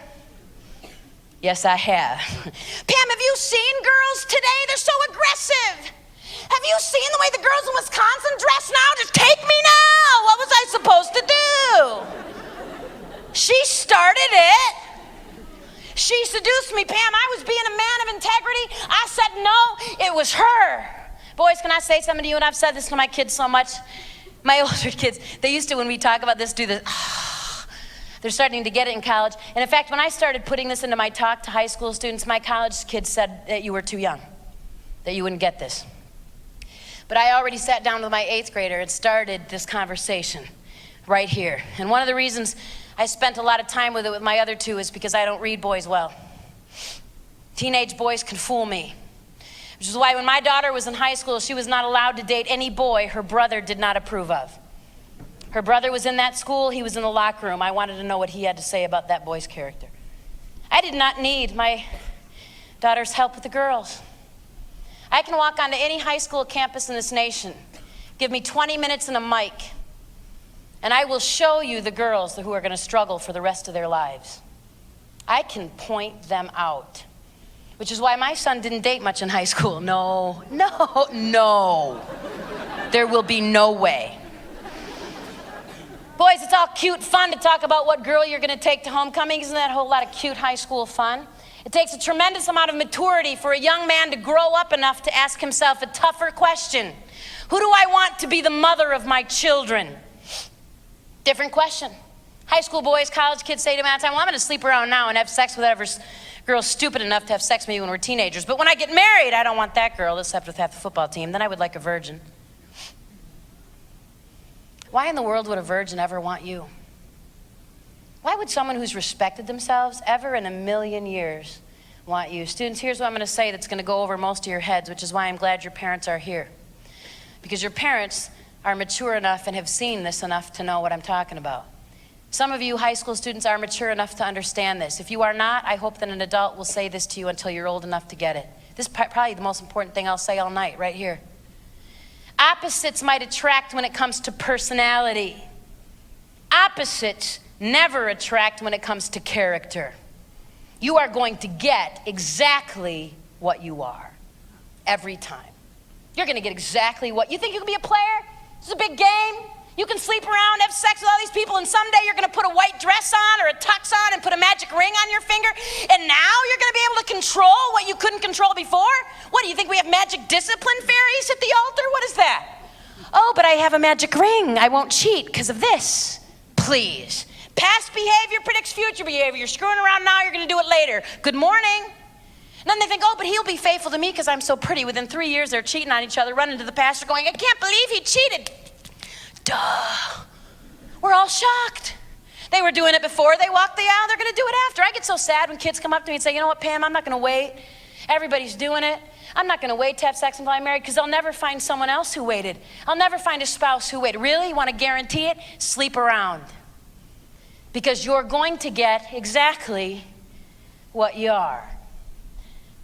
Yes, I have. Pam, have you seen girls today? They're so aggressive. Have you seen the way the girls in Wisconsin dress now? Just take me now. What was I supposed to do? She started it. She seduced me, Pam. I was being a man of integrity. I said no. It was her. Boys, can I say something to you? And I've said this to my kids so much. My older kids, they used to, when we talk about this, do this. They're starting to get it in college. And in fact, when I started putting this into my talk to high school students, my college kids said that you were too young, that you wouldn't get this. But I already sat down with my 8th grader and started this conversation right here. And one of the reasons I spent a lot of time with it with my other 2 is because I don't read boys well. Teenage boys can fool me. Which is why when my daughter was in high school, she was not allowed to date any boy her brother did not approve of. Her brother was in that school, he was in the locker room. I wanted to know what he had to say about that boy's character. I did not need my daughter's help with the girls. I can walk onto any high school campus in this nation, give me 20 minutes and a mic, and I will show you the girls who are going to struggle for the rest of their lives. I can point them out, which is why my son didn't date much in high school. No. There will be no way. Boys, it's all cute fun to talk about what girl you're going to take to homecoming. Isn't that a whole lot of cute high school fun? It takes a tremendous amount of maturity for a young man to grow up enough to ask himself a tougher question. Who do I want to be the mother of my children? Different question. High school boys, college kids say to me all the time, well, I'm going to sleep around now and have sex with whatever girl's stupid enough to have sex with me when we're teenagers. But when I get married, I don't want that girl to sleep with half the football team. Then I would like a virgin. Why in the world would a virgin ever want you? Why would someone who's respected themselves ever in a million years want you? Students, here's what I'm going to say that's going to go over most of your heads, which is why I'm glad your parents are here. Because your parents are mature enough and have seen this enough to know what I'm talking about. Some of you high school students are mature enough to understand this. If you are not, I hope that an adult will say this to you until you're old enough to get it. This is probably the most important thing I'll say all night, right here. Opposites might attract when it comes to personality. Opposites never attract when it comes to character. You are going to get exactly what you are every time. You're going to get exactly what you think. You can be a player. This is a big game. You can sleep around, have sex with all these people, and someday you're going to put a white dress on or a tux on and put a magic ring on your finger, and now you're going to be able to control what you couldn't control before? What, do you think we have magic discipline fairies at the altar? What is that? Oh, but I have a magic ring. I won't cheat because of this. Please. Past behavior predicts future behavior. You're screwing around now, you're going to do it later. Good morning. And then they think, oh, but he'll be faithful to me because I'm so pretty. Within 3 years, they're cheating on each other, running to the pastor going, I can't believe he cheated. Duh. We're all shocked. They were doing it before they walked the aisle. They're going to do it after. I get so sad when kids come up to me and say, you know what, Pam, I'm not going to wait. Everybody's doing it. I'm not going to wait to have sex until I'm married because I'll never find someone else who waited. I'll never find a spouse who waited. Really? You want to guarantee it? Sleep around. Because you're going to get exactly what you are.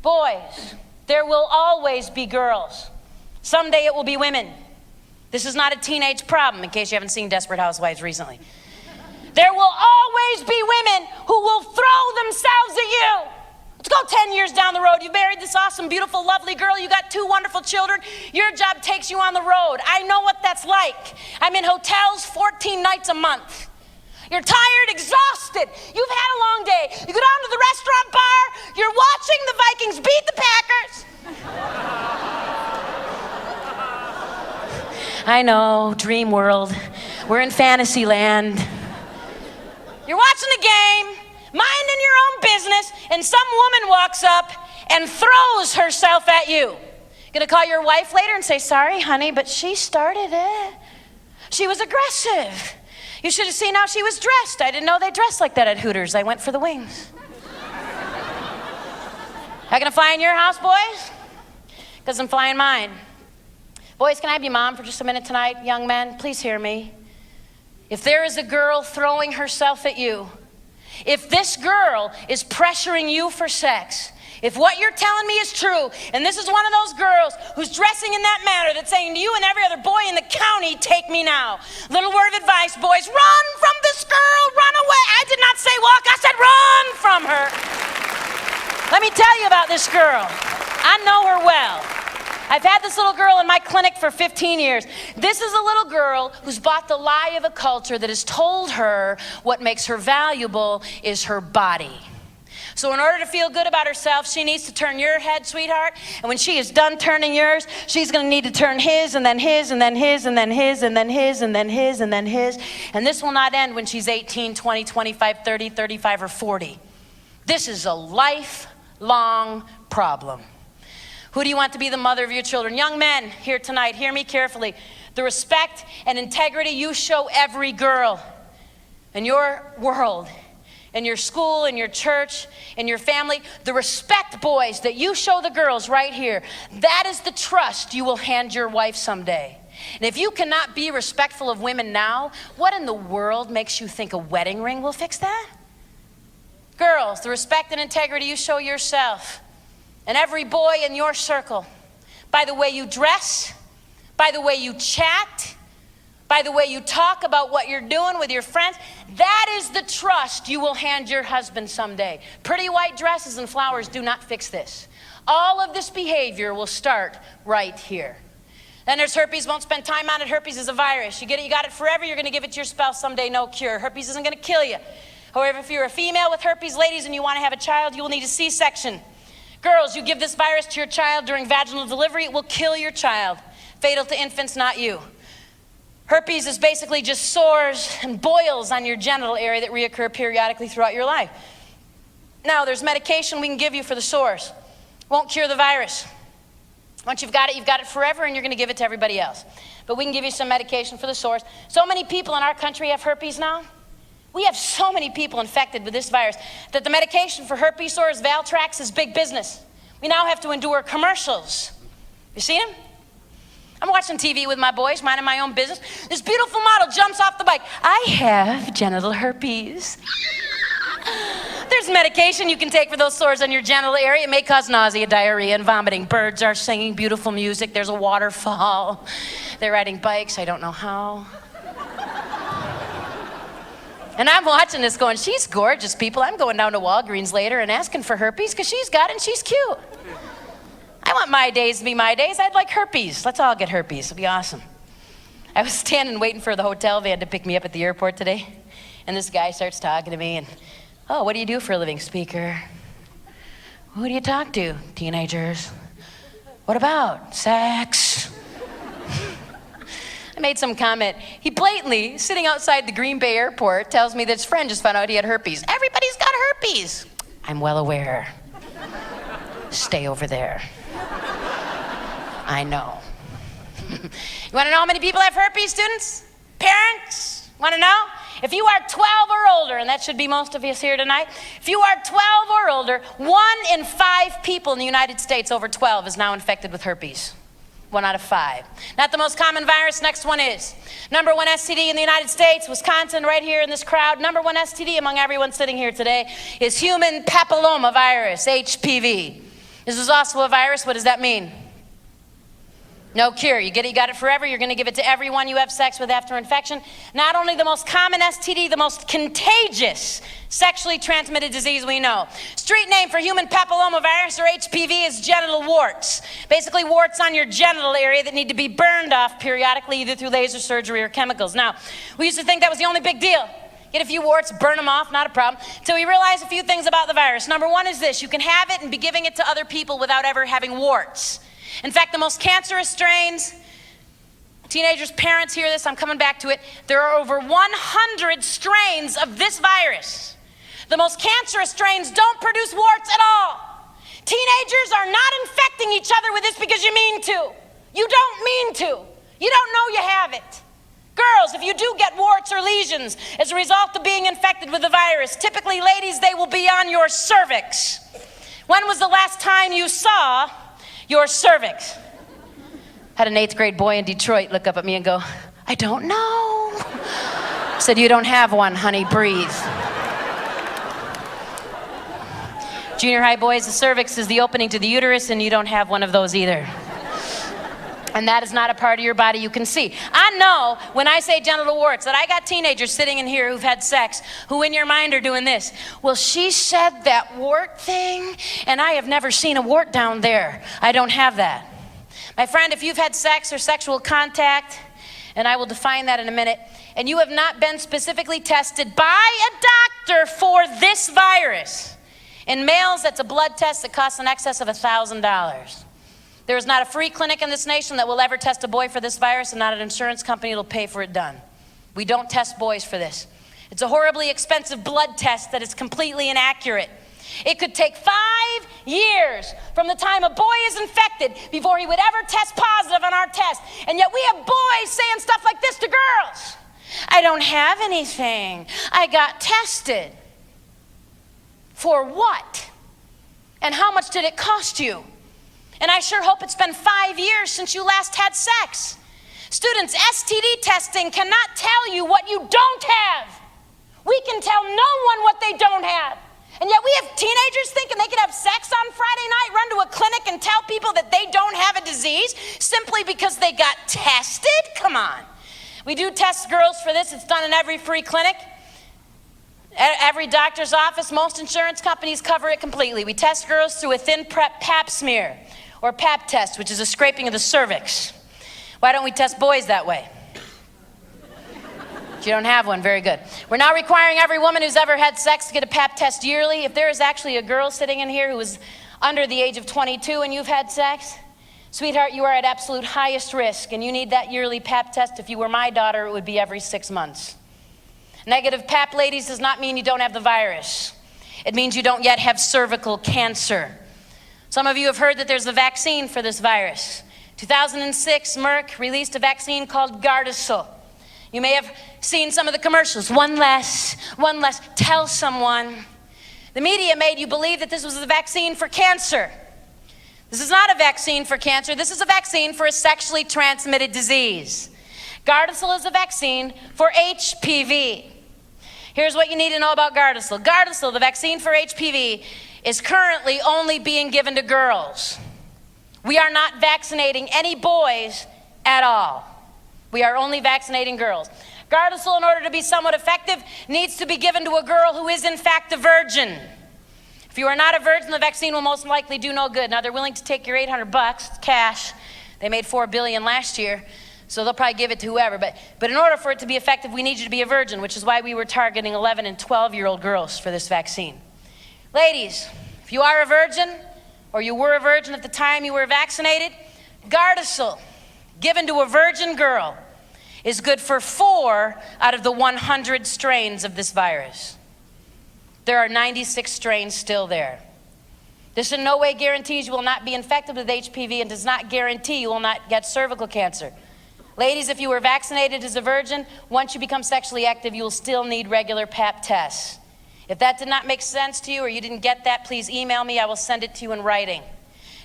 Boys, there will always be girls. Someday it will be women. This is not a teenage problem, in case you haven't seen Desperate Housewives recently. There will always be women who will throw themselves at you. Let's go 10 years down the road. You've married this awesome, beautiful, lovely girl. You got 2 wonderful children. Your job takes you on the road. I know what that's like. I'm in hotels 14 nights a month. You're tired, exhausted. You've had a long day. You go down to the restaurant bar. You're watching the Vikings beat the Packers. I know, dream world. We're in fantasy land. You're watching the game, minding your own business, and some woman walks up and throws herself at you. Gonna call your wife later and say, sorry, honey, but she started it. She was aggressive. You should have seen how she was dressed. I didn't know they dressed like that at Hooters. I went for the wings. Not gonna fly in your house, boys? Because I'm flying mine. Boys, can I be mom for just a minute tonight? Young men, please hear me. If there is a girl throwing herself at you, if this girl is pressuring you for sex, if what you're telling me is true, and this is one of those girls who's dressing in that manner that's saying to you and every other boy in the county, take me now. Little word of advice, boys, run from this girl, run away. I did not say walk, I said run from her. Let me tell you about this girl. I know her well. I've had this little girl in my clinic for 15 years. This is a little girl who's bought the lie of a culture that has told her what makes her valuable is her body. So in order to feel good about herself, she needs to turn your head, sweetheart. And when she is done turning yours, she's going to need to turn his, and then his, and then his, and then his, and then his, and then his, and then his. And this will not end when she's 18, 20, 25, 30, 35, or 40. This is a lifelong problem. Who do you want to be the mother of your children? Young men here tonight, hear me carefully. The respect and integrity you show every girl in your world, in your school, in your church, in your family, the respect, boys, that you show the girls right here, that is the trust you will hand your wife someday. And if you cannot be respectful of women now, what in the world makes you think a wedding ring will fix that? Girls, the respect and integrity you show yourself and every boy in your circle, by the way you dress, by the way you chat, by the way you talk about what you're doing with your friends, that is the trust you will hand your husband someday. Pretty white dresses and flowers do not fix this. All of this behavior will start right here. Then there's herpes. Won't spend time on it. Herpes is a virus. You get it, you got it forever. You're going to give it to your spouse someday. No cure. Herpes isn't going to kill you. However, if you're a female with herpes, ladies, and you want to have a child, you will need a C-section. Girls, you give this virus to your child during vaginal delivery, it will kill your child. Fatal to infants, not you. Herpes is basically just sores and boils on your genital area that reoccur periodically throughout your life. Now, there's medication we can give you for the sores. Won't cure the virus. Once you've got it forever, and you're going to give it to everybody else. But we can give you some medication for the sores. So many people in our country have herpes now. We have so many people infected with this virus that the medication for herpes sores, Valtrax, is big business. We now have to endure commercials. You seen them? I'm watching TV with my boys, minding my own business. This beautiful model jumps off the bike. I have genital herpes. There's medication you can take for those sores on your genital area. It may cause nausea, diarrhea, and vomiting. Birds are singing beautiful music. There's a waterfall. They're riding bikes. I don't know how. And I'm watching this going, she's gorgeous, people. I'm going down to Walgreens later and asking for herpes because she's got it and she's cute. I want my days to be my days. I'd like herpes. Let's all get herpes. It'll be awesome. I was standing waiting for the hotel van to pick me up at the airport today. And this guy starts talking to me and, oh, what do you do for a living? Speaker. Who do you talk to? Teenagers. What about? Sex. I made some comment. He blatantly, sitting outside the Green Bay airport, tells me that his friend just found out he had herpes. Everybody's got herpes. I'm well aware. Stay over there. I know. You want to know how many people have herpes, students? Parents? Want to know? If you are 12 or older, and that should be most of us here tonight, if you are 12 or older, 1 in 5 people in the United States over 12 is now infected with herpes. 1 out of 5. Not the most common virus. Next one is. Number 1 STD in the United States, Wisconsin, right here in this crowd. Number 1 STD among everyone sitting here today is human papilloma virus, HPV. This is also a virus. What does that mean? No cure. You got it forever. You're going to give it to everyone you have sex with after infection. Not only the most common STD, the most contagious sexually transmitted disease we know. Street name for human papillomavirus, or HPV, is genital warts. Basically warts on your genital area that need to be burned off periodically, either through laser surgery or chemicals. Now, we used to think that was the only big deal. Get a few warts, burn them off, not a problem. Until we realize a few things about the virus. Number one is this: you can have it and be giving it to other people without ever having warts. In fact, the most cancerous strains, teenagers, parents hear this, I'm coming back to it. There are over 100 strains of this virus. The most cancerous strains don't produce warts at all. Teenagers are not infecting each other with this because you mean to. You don't mean to. You don't know you have it. Girls, if you do get warts or lesions as a result of being infected with the virus, typically, ladies, they will be on your cervix. When was the last time you saw your cervix? Had an 8th grade boy in Detroit look up at me and go, I don't know. Said, you don't have one, honey, breathe. Junior high boys, the cervix is the opening to the uterus, and you don't have one of those either. And that is not a part of your body you can see. I know when I say genital warts that I got teenagers sitting in here who've had sex who in your mind are doing this. Well, she said that wart thing, and I have never seen a wart down there. I don't have that. My friend, if you've had sex or sexual contact, and I will define that in a minute, and you have not been specifically tested by a doctor for this virus, in males, that's a blood test that costs in excess of $1,000. There is not a free clinic in this nation that will ever test a boy for this virus, and not an insurance company that will pay for it done. We don't test boys for this. It's a horribly expensive blood test that is completely inaccurate. It could take 5 years from the time a boy is infected before he would ever test positive on our test. And yet we have boys saying stuff like this to girls. I don't have anything. I got tested. For what? And how much did it cost you? And I sure hope it's been 5 years since you last had sex. Students, STD testing cannot tell you what you don't have. We can tell no one what they don't have. And yet we have teenagers thinking they could have sex on Friday night, run to a clinic and tell people that they don't have a disease simply because they got tested? Come on. We do test girls for this. It's done in every free clinic. Every doctor's office, most insurance companies cover it completely. We test girls through a thin pap smear, or pap test, which is a scraping of the cervix. Why don't we test boys that way? You don't have one, very good. We're now requiring every woman who's ever had sex to get a pap test yearly. If there is actually a girl sitting in here who is under the age of 22 and you've had sex, sweetheart, you are at absolute highest risk, and you need that yearly pap test. If you were my daughter, it would be every 6 months. Negative pap, ladies, does not mean you don't have the virus. It means you don't yet have cervical cancer. Some of you have heard that there's a vaccine for this virus. 2006, Merck released a vaccine called Gardasil. You may have seen some of the commercials. One less, tell someone. The media made you believe that this was a vaccine for cancer. This is not a vaccine for cancer. This is a vaccine for a sexually transmitted disease. Gardasil is a vaccine for HPV. Here's what you need to know about Gardasil. Gardasil, the vaccine for HPV, is currently only being given to girls. We are not vaccinating any boys at all. We are only vaccinating girls. Gardasil, in order to be somewhat effective, needs to be given to a girl who is in fact a virgin. If you are not a virgin, the vaccine will most likely do no good. Now, they're willing to take your $800 cash. They made $4 billion last year. So they'll probably give it to whoever. But in order for it to be effective, we need you to be a virgin, which is why we were targeting 11 and 12-year-old girls for this vaccine. Ladies, if you are a virgin, or you were a virgin at the time you were vaccinated, Gardasil, given to a virgin girl, is good for 4 out of the 100 strains of this virus. There are 96 strains still there. This in no way guarantees you will not be infected with HPV and does not guarantee you will not get cervical cancer. Ladies, if you were vaccinated as a virgin, once you become sexually active, you will still need regular pap tests. If that did not make sense to you or you didn't get that, please email me. I will send it to you in writing.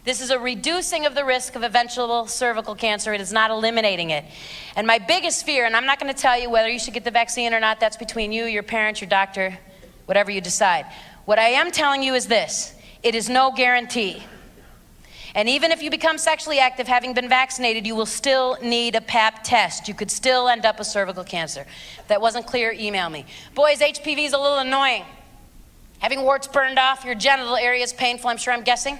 This is a reducing of the risk of eventual cervical cancer. It is not eliminating it. And my biggest fear, and I'm not going to tell you whether you should get the vaccine or not, that's between you, your parents, your doctor, whatever you decide. What I am telling you is this: it is no guarantee. And even if you become sexually active having been vaccinated, you will still need a Pap test. You could still end up with cervical cancer. If that wasn't clear, email me. Boys, HPV is a little annoying. Having warts burned off your genital area is painful, I'm sure, I'm guessing.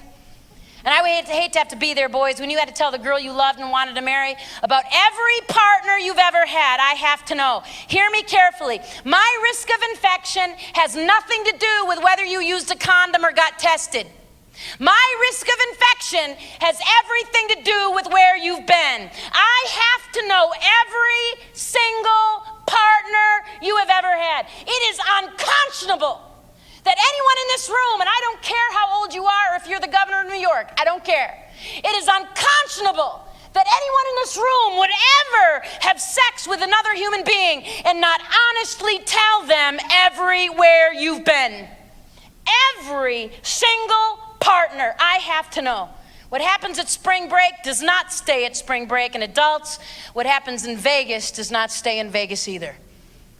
And I would hate to have to be there, boys, when you had to tell the girl you loved and wanted to marry about every partner you've ever had. I have to know. Hear me carefully. My risk of infection has nothing to do with whether you used a condom or got tested. My risk of infection has everything to do with where you've been. I have to know every single partner you have ever had. It is unconscionable that anyone in this room, and I don't care how old you are or if you're the governor of New York, I don't care. It is unconscionable that anyone in this room would ever have sex with another human being and not honestly tell them everywhere you've been. Every single partner, I have to know. What happens at spring break does not stay at spring break, and adults, what happens in Vegas does not stay in Vegas either.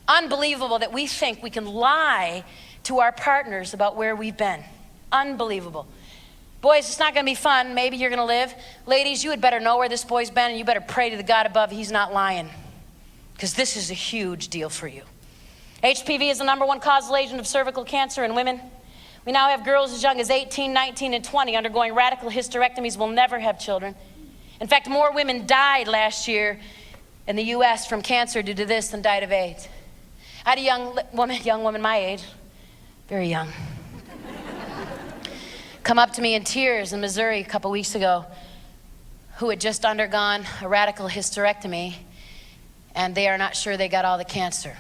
Unbelievable that we think we can lie to our partners about where we've been. Unbelievable. Boys, it's not going to be fun. Maybe you're going to live. Ladies, you had better know where this boy's been, and you better pray to the God above he's not lying, because this is a huge deal for you. HPV is the #1 causal agent of cervical cancer in women. We now have girls as young as 18, 19, and 20 undergoing radical hysterectomies will never have children. In fact, more women died last year in the U.S. from cancer due to this than died of AIDS. I had a young woman my age, very young, come up to me in tears in Missouri a couple weeks ago, who had just undergone a radical hysterectomy, and they are not sure they got all the cancer.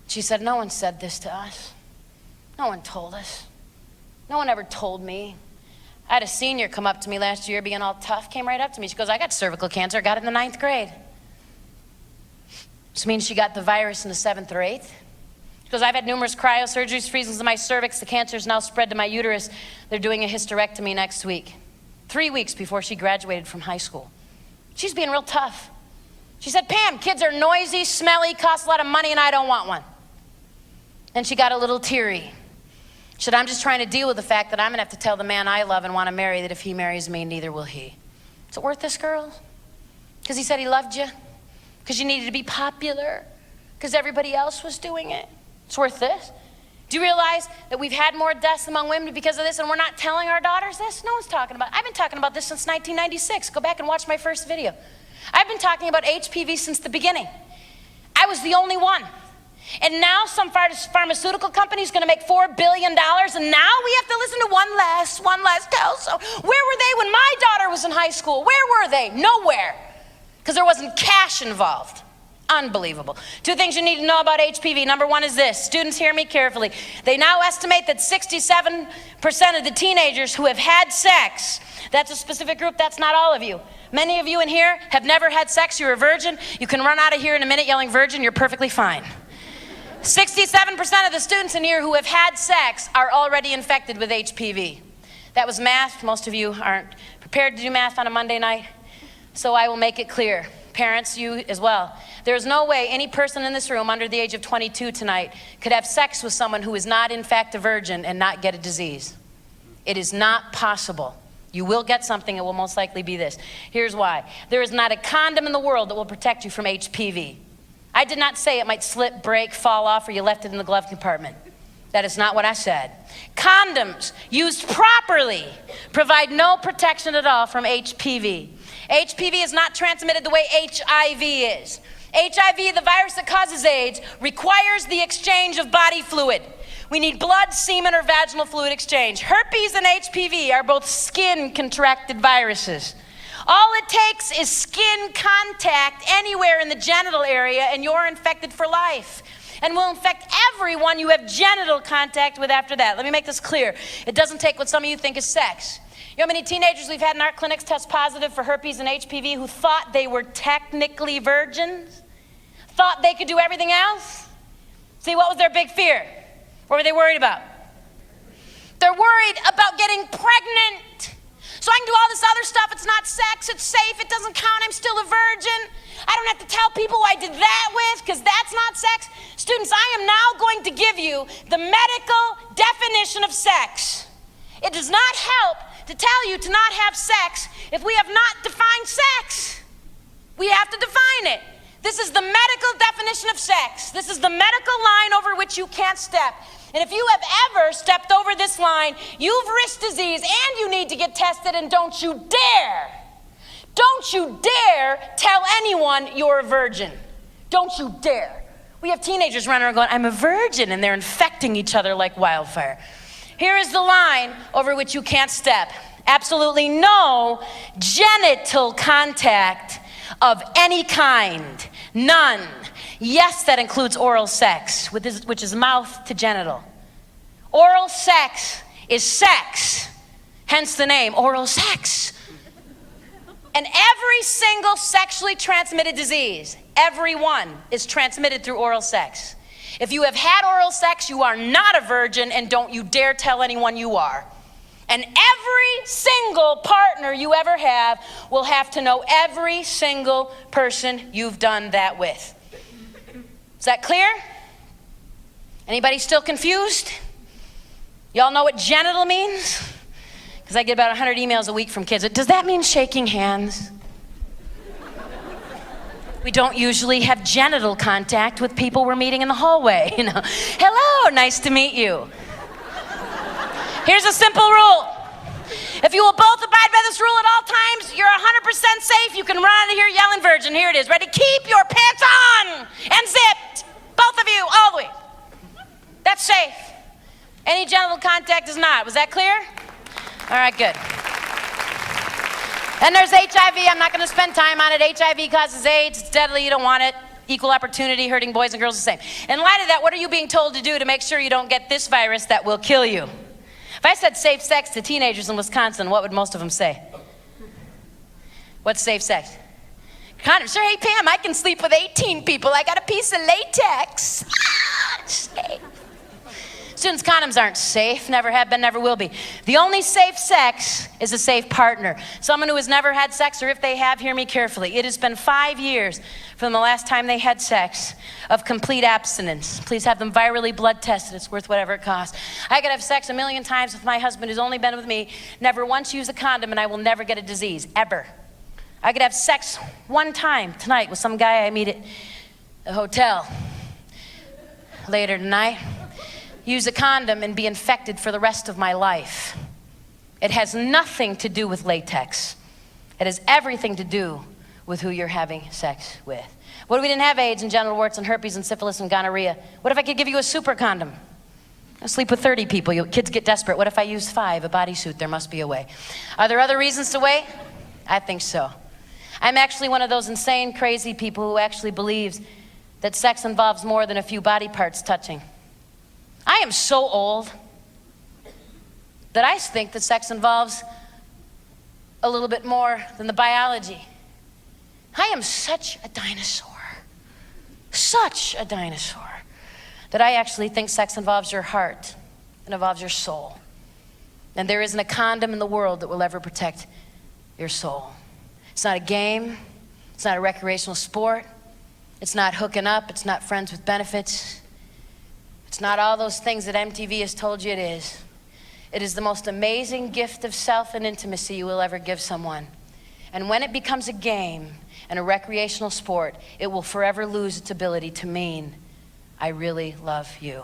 She said, "No one said this to us. No one told us. No one ever told me." I had a senior come up to me last year being all tough, came right up to me. She goes, "I got cervical cancer, got it in the 9th grade. This means she got the virus in the 7th or 8th. She goes, "I've had numerous cryosurgeries, freezings of my cervix. The cancer's now spread to my uterus. They're doing a hysterectomy next week." 3 weeks before she graduated from high school. She's being real tough. She said, "Pam, kids are noisy, smelly, cost a lot of money, and I don't want one." And she got a little teary. She said, "I'm just trying to deal with the fact that I'm going to have to tell the man I love and want to marry that if he marries me, neither will he." Is it worth this, girls? Because he said he loved you? Because you needed to be popular? Because everybody else was doing it? It's worth this? Do you realize that we've had more deaths among women because of this, and we're not telling our daughters this? No one's talking about it. I've been talking about this since 1996. Go back and watch my first video. I've been talking about HPV since the beginning. I was the only one. And now some pharmaceutical company is going to make $4 billion, and now we have to listen to one last tell. So where were they when my daughter was in high school? Where were they? Nowhere. Because there wasn't cash involved. Unbelievable. 2 things you need to know about HPV. #1 is this. Students, hear me carefully. They now estimate that 67% of the teenagers who have had sex, that's a specific group, that's not all of you. Many of you in here have never had sex, you're a virgin. You can run out of here in a minute yelling virgin, you're perfectly fine. 67% of the students in here who have had sex are already infected with HPV. That was math. Most of you aren't prepared to do math on a Monday night, so I will make it clear. Parents, you as well. There is no way any person in this room under the age of 22 tonight could have sex with someone who is not in fact a virgin and not get a disease. It is not possible. You will get something, it will most likely be this. Here's why. There is not a condom in the world that will protect you from HPV. I did not say it might slip, break, fall off, or you left it in the glove compartment. That is not what I said. Condoms used properly provide no protection at all from HPV. HPV is not transmitted the way HIV is. HIV, the virus that causes AIDS, requires the exchange of body fluid. We need blood, semen, or vaginal fluid exchange. Herpes and HPV are both skin-contracted viruses. All it takes is skin contact anywhere in the genital area and you're infected for life. And will infect everyone you have genital contact with after that. Let me make this clear. It doesn't take what some of you think is sex. You know how many teenagers we've had in our clinics test positive for herpes and HPV who thought they were technically virgins? Thought they could do everything else? See, what was their big fear? What were they worried about? They're worried about getting pregnant. So I can do all this other stuff. It's not sex, it's safe, it doesn't count, I'm still a virgin. I don't have to tell people who I did that with because that's not sex. Students, I am now going to give you the medical definition of sex. It does not help to tell you to not have sex if we have not defined sex. We have to define it. This is the medical definition of sex. This is the medical line over which you can't step. And if you have ever stepped over this line, you've risked disease and you need to get tested, and don't you dare tell anyone you're a virgin. Don't you dare. We have teenagers running around going, I'm a virgin, and they're infecting each other like wildfire. Here is the line over which you can't step. Absolutely no genital contact of any kind. None. Yes, that includes oral sex, which is mouth to genital. Oral sex is sex, hence the name, oral sex. And every single sexually transmitted disease, every one, is transmitted through oral sex. If you have had oral sex, you are not a virgin, and don't you dare tell anyone you are. And every single partner you ever have will have to know every single person you've done that with. Is that clear? Anybody still confused? Y'all know what genital means? Because I get about 100 emails a week from kids. Does that mean shaking hands? We don't usually have genital contact with people we're meeting in the hallway. Hello, nice to meet you. Here's a simple rule. If you will both abide by this rule at all times, you're 100% safe. You can run out of here yelling virgin. Here it is. Ready? Keep your pants on and zipped. Both of you, all the way. That's safe. Any genital contact is not. Was that clear? All right, good. Then there's HIV. I'm not going to spend time on it. HIV causes AIDS. It's deadly. You don't want it. Equal opportunity, hurting boys and girls the same. In light of that, what are you being told to do to make sure you don't get this virus that will kill you? If I said safe sex to teenagers in Wisconsin, what would most of them say? What's safe sex? Condoms. Sure, hey, Pam, I can sleep with 18 people. I got a piece of latex. Safe. Students, condoms aren't safe, never have been, never will be. The only safe sex is a safe partner. Someone who has never had sex, or if they have, hear me carefully. It has been 5 years from the last time they had sex of complete abstinence. Please have them virally blood tested. It's worth whatever it costs. I could have sex 1,000,000 times with my husband who's only been with me, never once use a condom, and I will never get a disease, ever. I could have sex one time tonight with some guy I meet at a hotel later tonight, use a condom, and be infected for the rest of my life. It has nothing to do with latex. It has everything to do with who you're having sex with. What if we didn't have AIDS and genital warts and herpes and syphilis and gonorrhea? What if I could give you a super condom? I sleep with 30 people. Kids get desperate. What if I use 5, a bodysuit? There must be a way. Are there other reasons to wait? I think so. I'm actually one of those insane, crazy people who actually believes that sex involves more than a few body parts touching. I am so old that I think that sex involves a little bit more than the biology. I am such a dinosaur, that I actually think sex involves your heart and involves your soul. And there isn't a condom in the world that will ever protect your soul. It's not a game. It's not a recreational sport. It's not hooking up. It's not friends with benefits. It's not all those things that MTV has told you it is. It is the most amazing gift of self and intimacy you will ever give someone. And when it becomes a game and a recreational sport, it will forever lose its ability to mean, I really love you.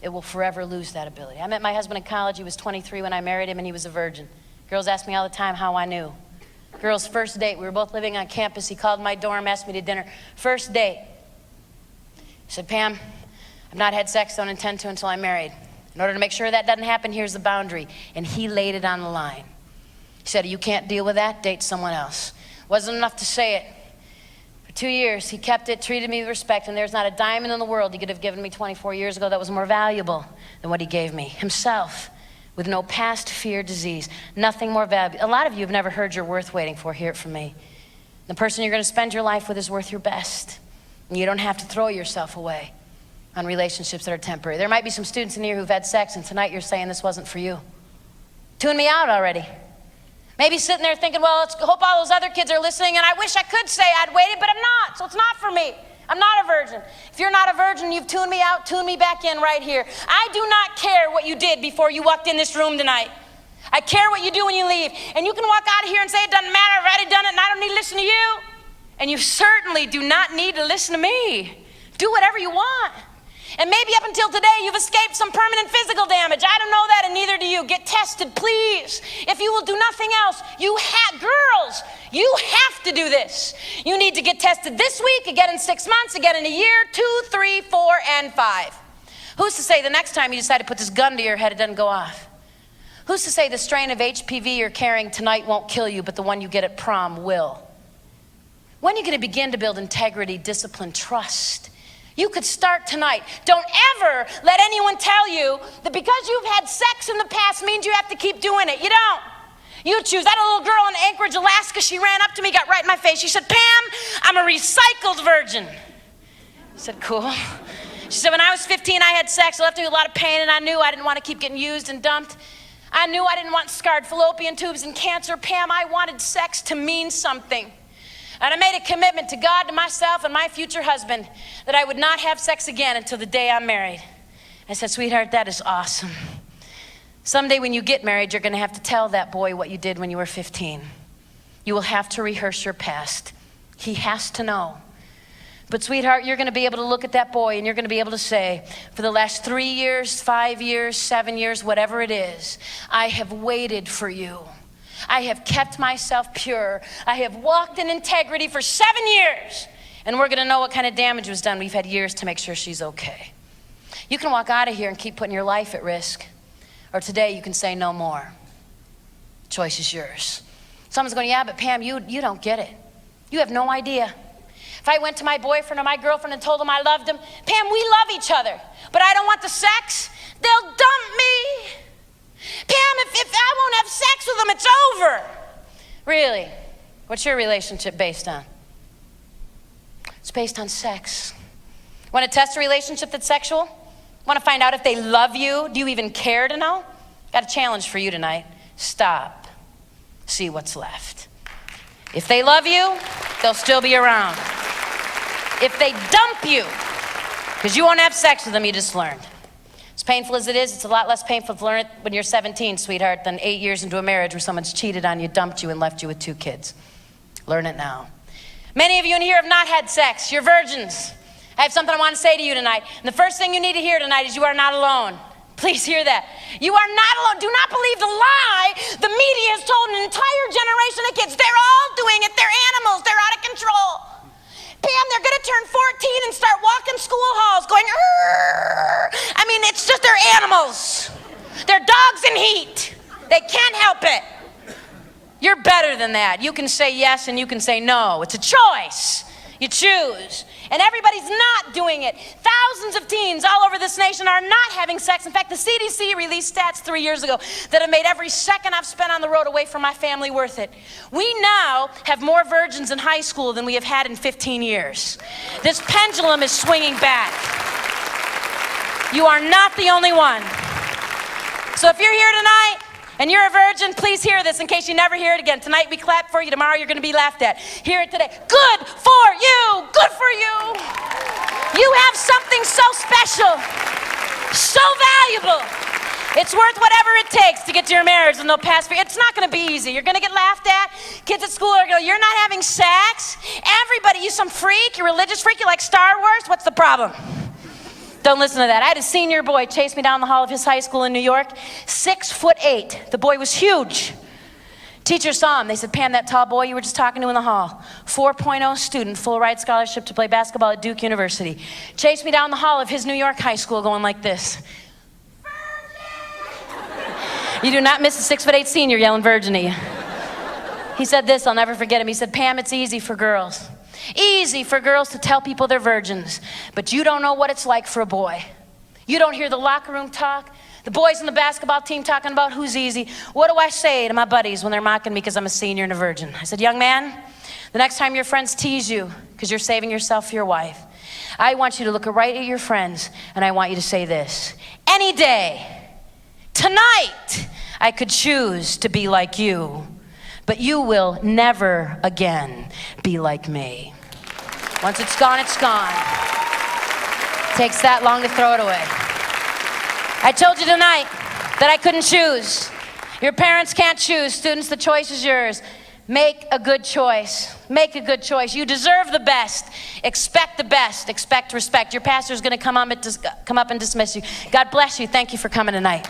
It will forever lose that ability. I met my husband in college. He was 23 when I married him, and he was a virgin. Girls ask me all the time how I knew. Girls' first date, we were both living on campus. He called my dorm, asked me to dinner. First date. He said, Pam, I've not had sex, don't intend to until I'm married. In order to make sure that doesn't happen, here's the boundary. And he laid it on the line. He said, you can't deal with that, date someone else. Wasn't enough to say it. For 2 years, he kept it, treated me with respect, and there's not a diamond in the world he could have given me 24 years ago that was more valuable than what he gave me. Himself, with no past fear, disease, nothing more valuable. A lot of you have never heard your worth waiting for. Hear it from me. The person you're going to spend your life with is worth your best. And you don't have to throw yourself away on relationships that are temporary. There might be some students in here who've had sex, and tonight you're saying this wasn't for you. Tune me out already. Maybe sitting there thinking, well, let's hope all those other kids are listening, and I wish I could say I'd waited, but I'm not, so it's not for me. I'm not a virgin. If you're not a virgin, you've tuned me out, tune me back in right here. I do not care what you did before you walked in this room tonight. I care what you do when you leave. And you can walk out of here and say, it doesn't matter, I've already done it and I don't need to listen to you. And you certainly do not need to listen to me. Do whatever you want. And maybe up until today you've escaped some permanent physical damage. I don't know that, and neither do you. Get tested, please. If you will do nothing else, girls, you have to do this. You need to get tested this week, again in 6 months, again in a year, 2, 3, 4, and 5. Who's to say the next time you decide to put this gun to your head, it doesn't go off? Who's to say the strain of HPV you're carrying tonight won't kill you, but the one you get at prom will? When are you going to begin to build integrity, discipline, trust? You could start tonight. Don't ever let anyone tell you that because you've had sex in the past means you have to keep doing it. You don't. You choose. I had a little girl in Anchorage, Alaska. She ran up to me, got right in my face. She said, Pam, I'm a recycled virgin. I said, cool. She said, when I was 15, I had sex. It left me with a lot of pain, and I knew I didn't want to keep getting used and dumped. I knew I didn't want scarred fallopian tubes and cancer. Pam, I wanted sex to mean something. And I made a commitment to God, to myself, and my future husband that I would not have sex again until the day I'm married. I said, sweetheart, that is awesome. Someday when you get married, you're going to have to tell that boy what you did when you were 15. You will have to rehearse your past. He has to know. But sweetheart, you're going to be able to look at that boy and you're going to be able to say, for the last 3 years, 5 years, 7 years, whatever it is, I have waited for you. I have kept myself pure. I have walked in integrity for 7 years. And we're going to know what kind of damage was done. We've had years to make sure she's okay. You can walk out of here and keep putting your life at risk. Or today you can say no more. Choice is yours. Someone's going, yeah, but Pam, you don't get it. You have no idea. If I went to my boyfriend or my girlfriend and told him I loved him, Pam, we love each other, but I don't want the sex, they'll dump me. Pam, if I won't have sex with them, it's over. Really? What's your relationship based on? It's based on sex. Want to test a relationship that's sexual? Want to find out if they love you? Do you even care to know? Got a challenge for you tonight. Stop. See what's left. If they love you, they'll still be around. If they dump you, because you won't have sex with them, you just learned. As painful as it is, it's a lot less painful to learn it when you're 17, sweetheart, than 8 years into a marriage where someone's cheated on you, dumped you, and left you with 2 kids. Learn it now. Many of you in here have not had sex. You're virgins. I have something I want to say to you tonight. And the first thing you need to hear tonight is you are not alone. Please hear that. You are not alone. Do not believe the lie the media has told an entire generation of kids. They're all doing it. They're animals. They're out of control. Pam, they're going to turn 14 and start walking school halls going, "Arr." I mean, it's just they're animals. They're dogs in heat. They can't help it. You're better than that. You can say yes and you can say no. It's a choice. You choose. And everybody's not doing it. Thousands of teens all over this nation are not having sex. In fact, the CDC released stats 3 years ago that have made every second I've spent on the road away from my family worth it. We now have more virgins in high school than we have had in 15 years. This pendulum is swinging back. You are not the only one. So if you're here tonight and you're a virgin, please hear this in case you never hear it again. Tonight we clap for you. Tomorrow you're going to be laughed at. Hear it today. Good for you. Good for you. You have something so special, so valuable. It's worth whatever it takes to get to your marriage and they'll pass for you. It's not going to be easy. You're going to get laughed at. Kids at school are going to go, you're not having sex? Everybody, you some freak? You're a religious freak? You like Star Wars? What's the problem? Don't listen to that. I had a senior boy chase me down the hall of his high school in New York, 6'8". The boy was huge. Teacher saw him. They said, Pam, that tall boy you were just talking to in the hall, 4.0 student, full ride scholarship to play basketball at Duke University. Chased me down the hall of his New York high school going like this. You do not miss a 6'8" senior yelling virgin at you. He said this, I'll never forget him. He said, Pam, it's easy for girls. Easy for girls to tell people they're virgins, but you don't know what it's like for a boy. You don't hear the locker room talk, the boys on the basketball team talking about who's easy. What do I say to my buddies when they're mocking me because I'm a senior and a virgin? I said, young man, the next time your friends tease you because you're saving yourself for your wife, I want you to look right at your friends and I want you to say this. Any day, tonight, I could choose to be like you, but you will never again be like me. Once it's gone, it's gone. Takes that long to throw it away. I told you tonight that I couldn't choose. Your parents can't choose. Students, the choice is yours. Make a good choice. Make a good choice. You deserve the best. Expect the best. Expect respect. Your pastor is going to come up and dismiss you. God bless you. Thank you for coming tonight.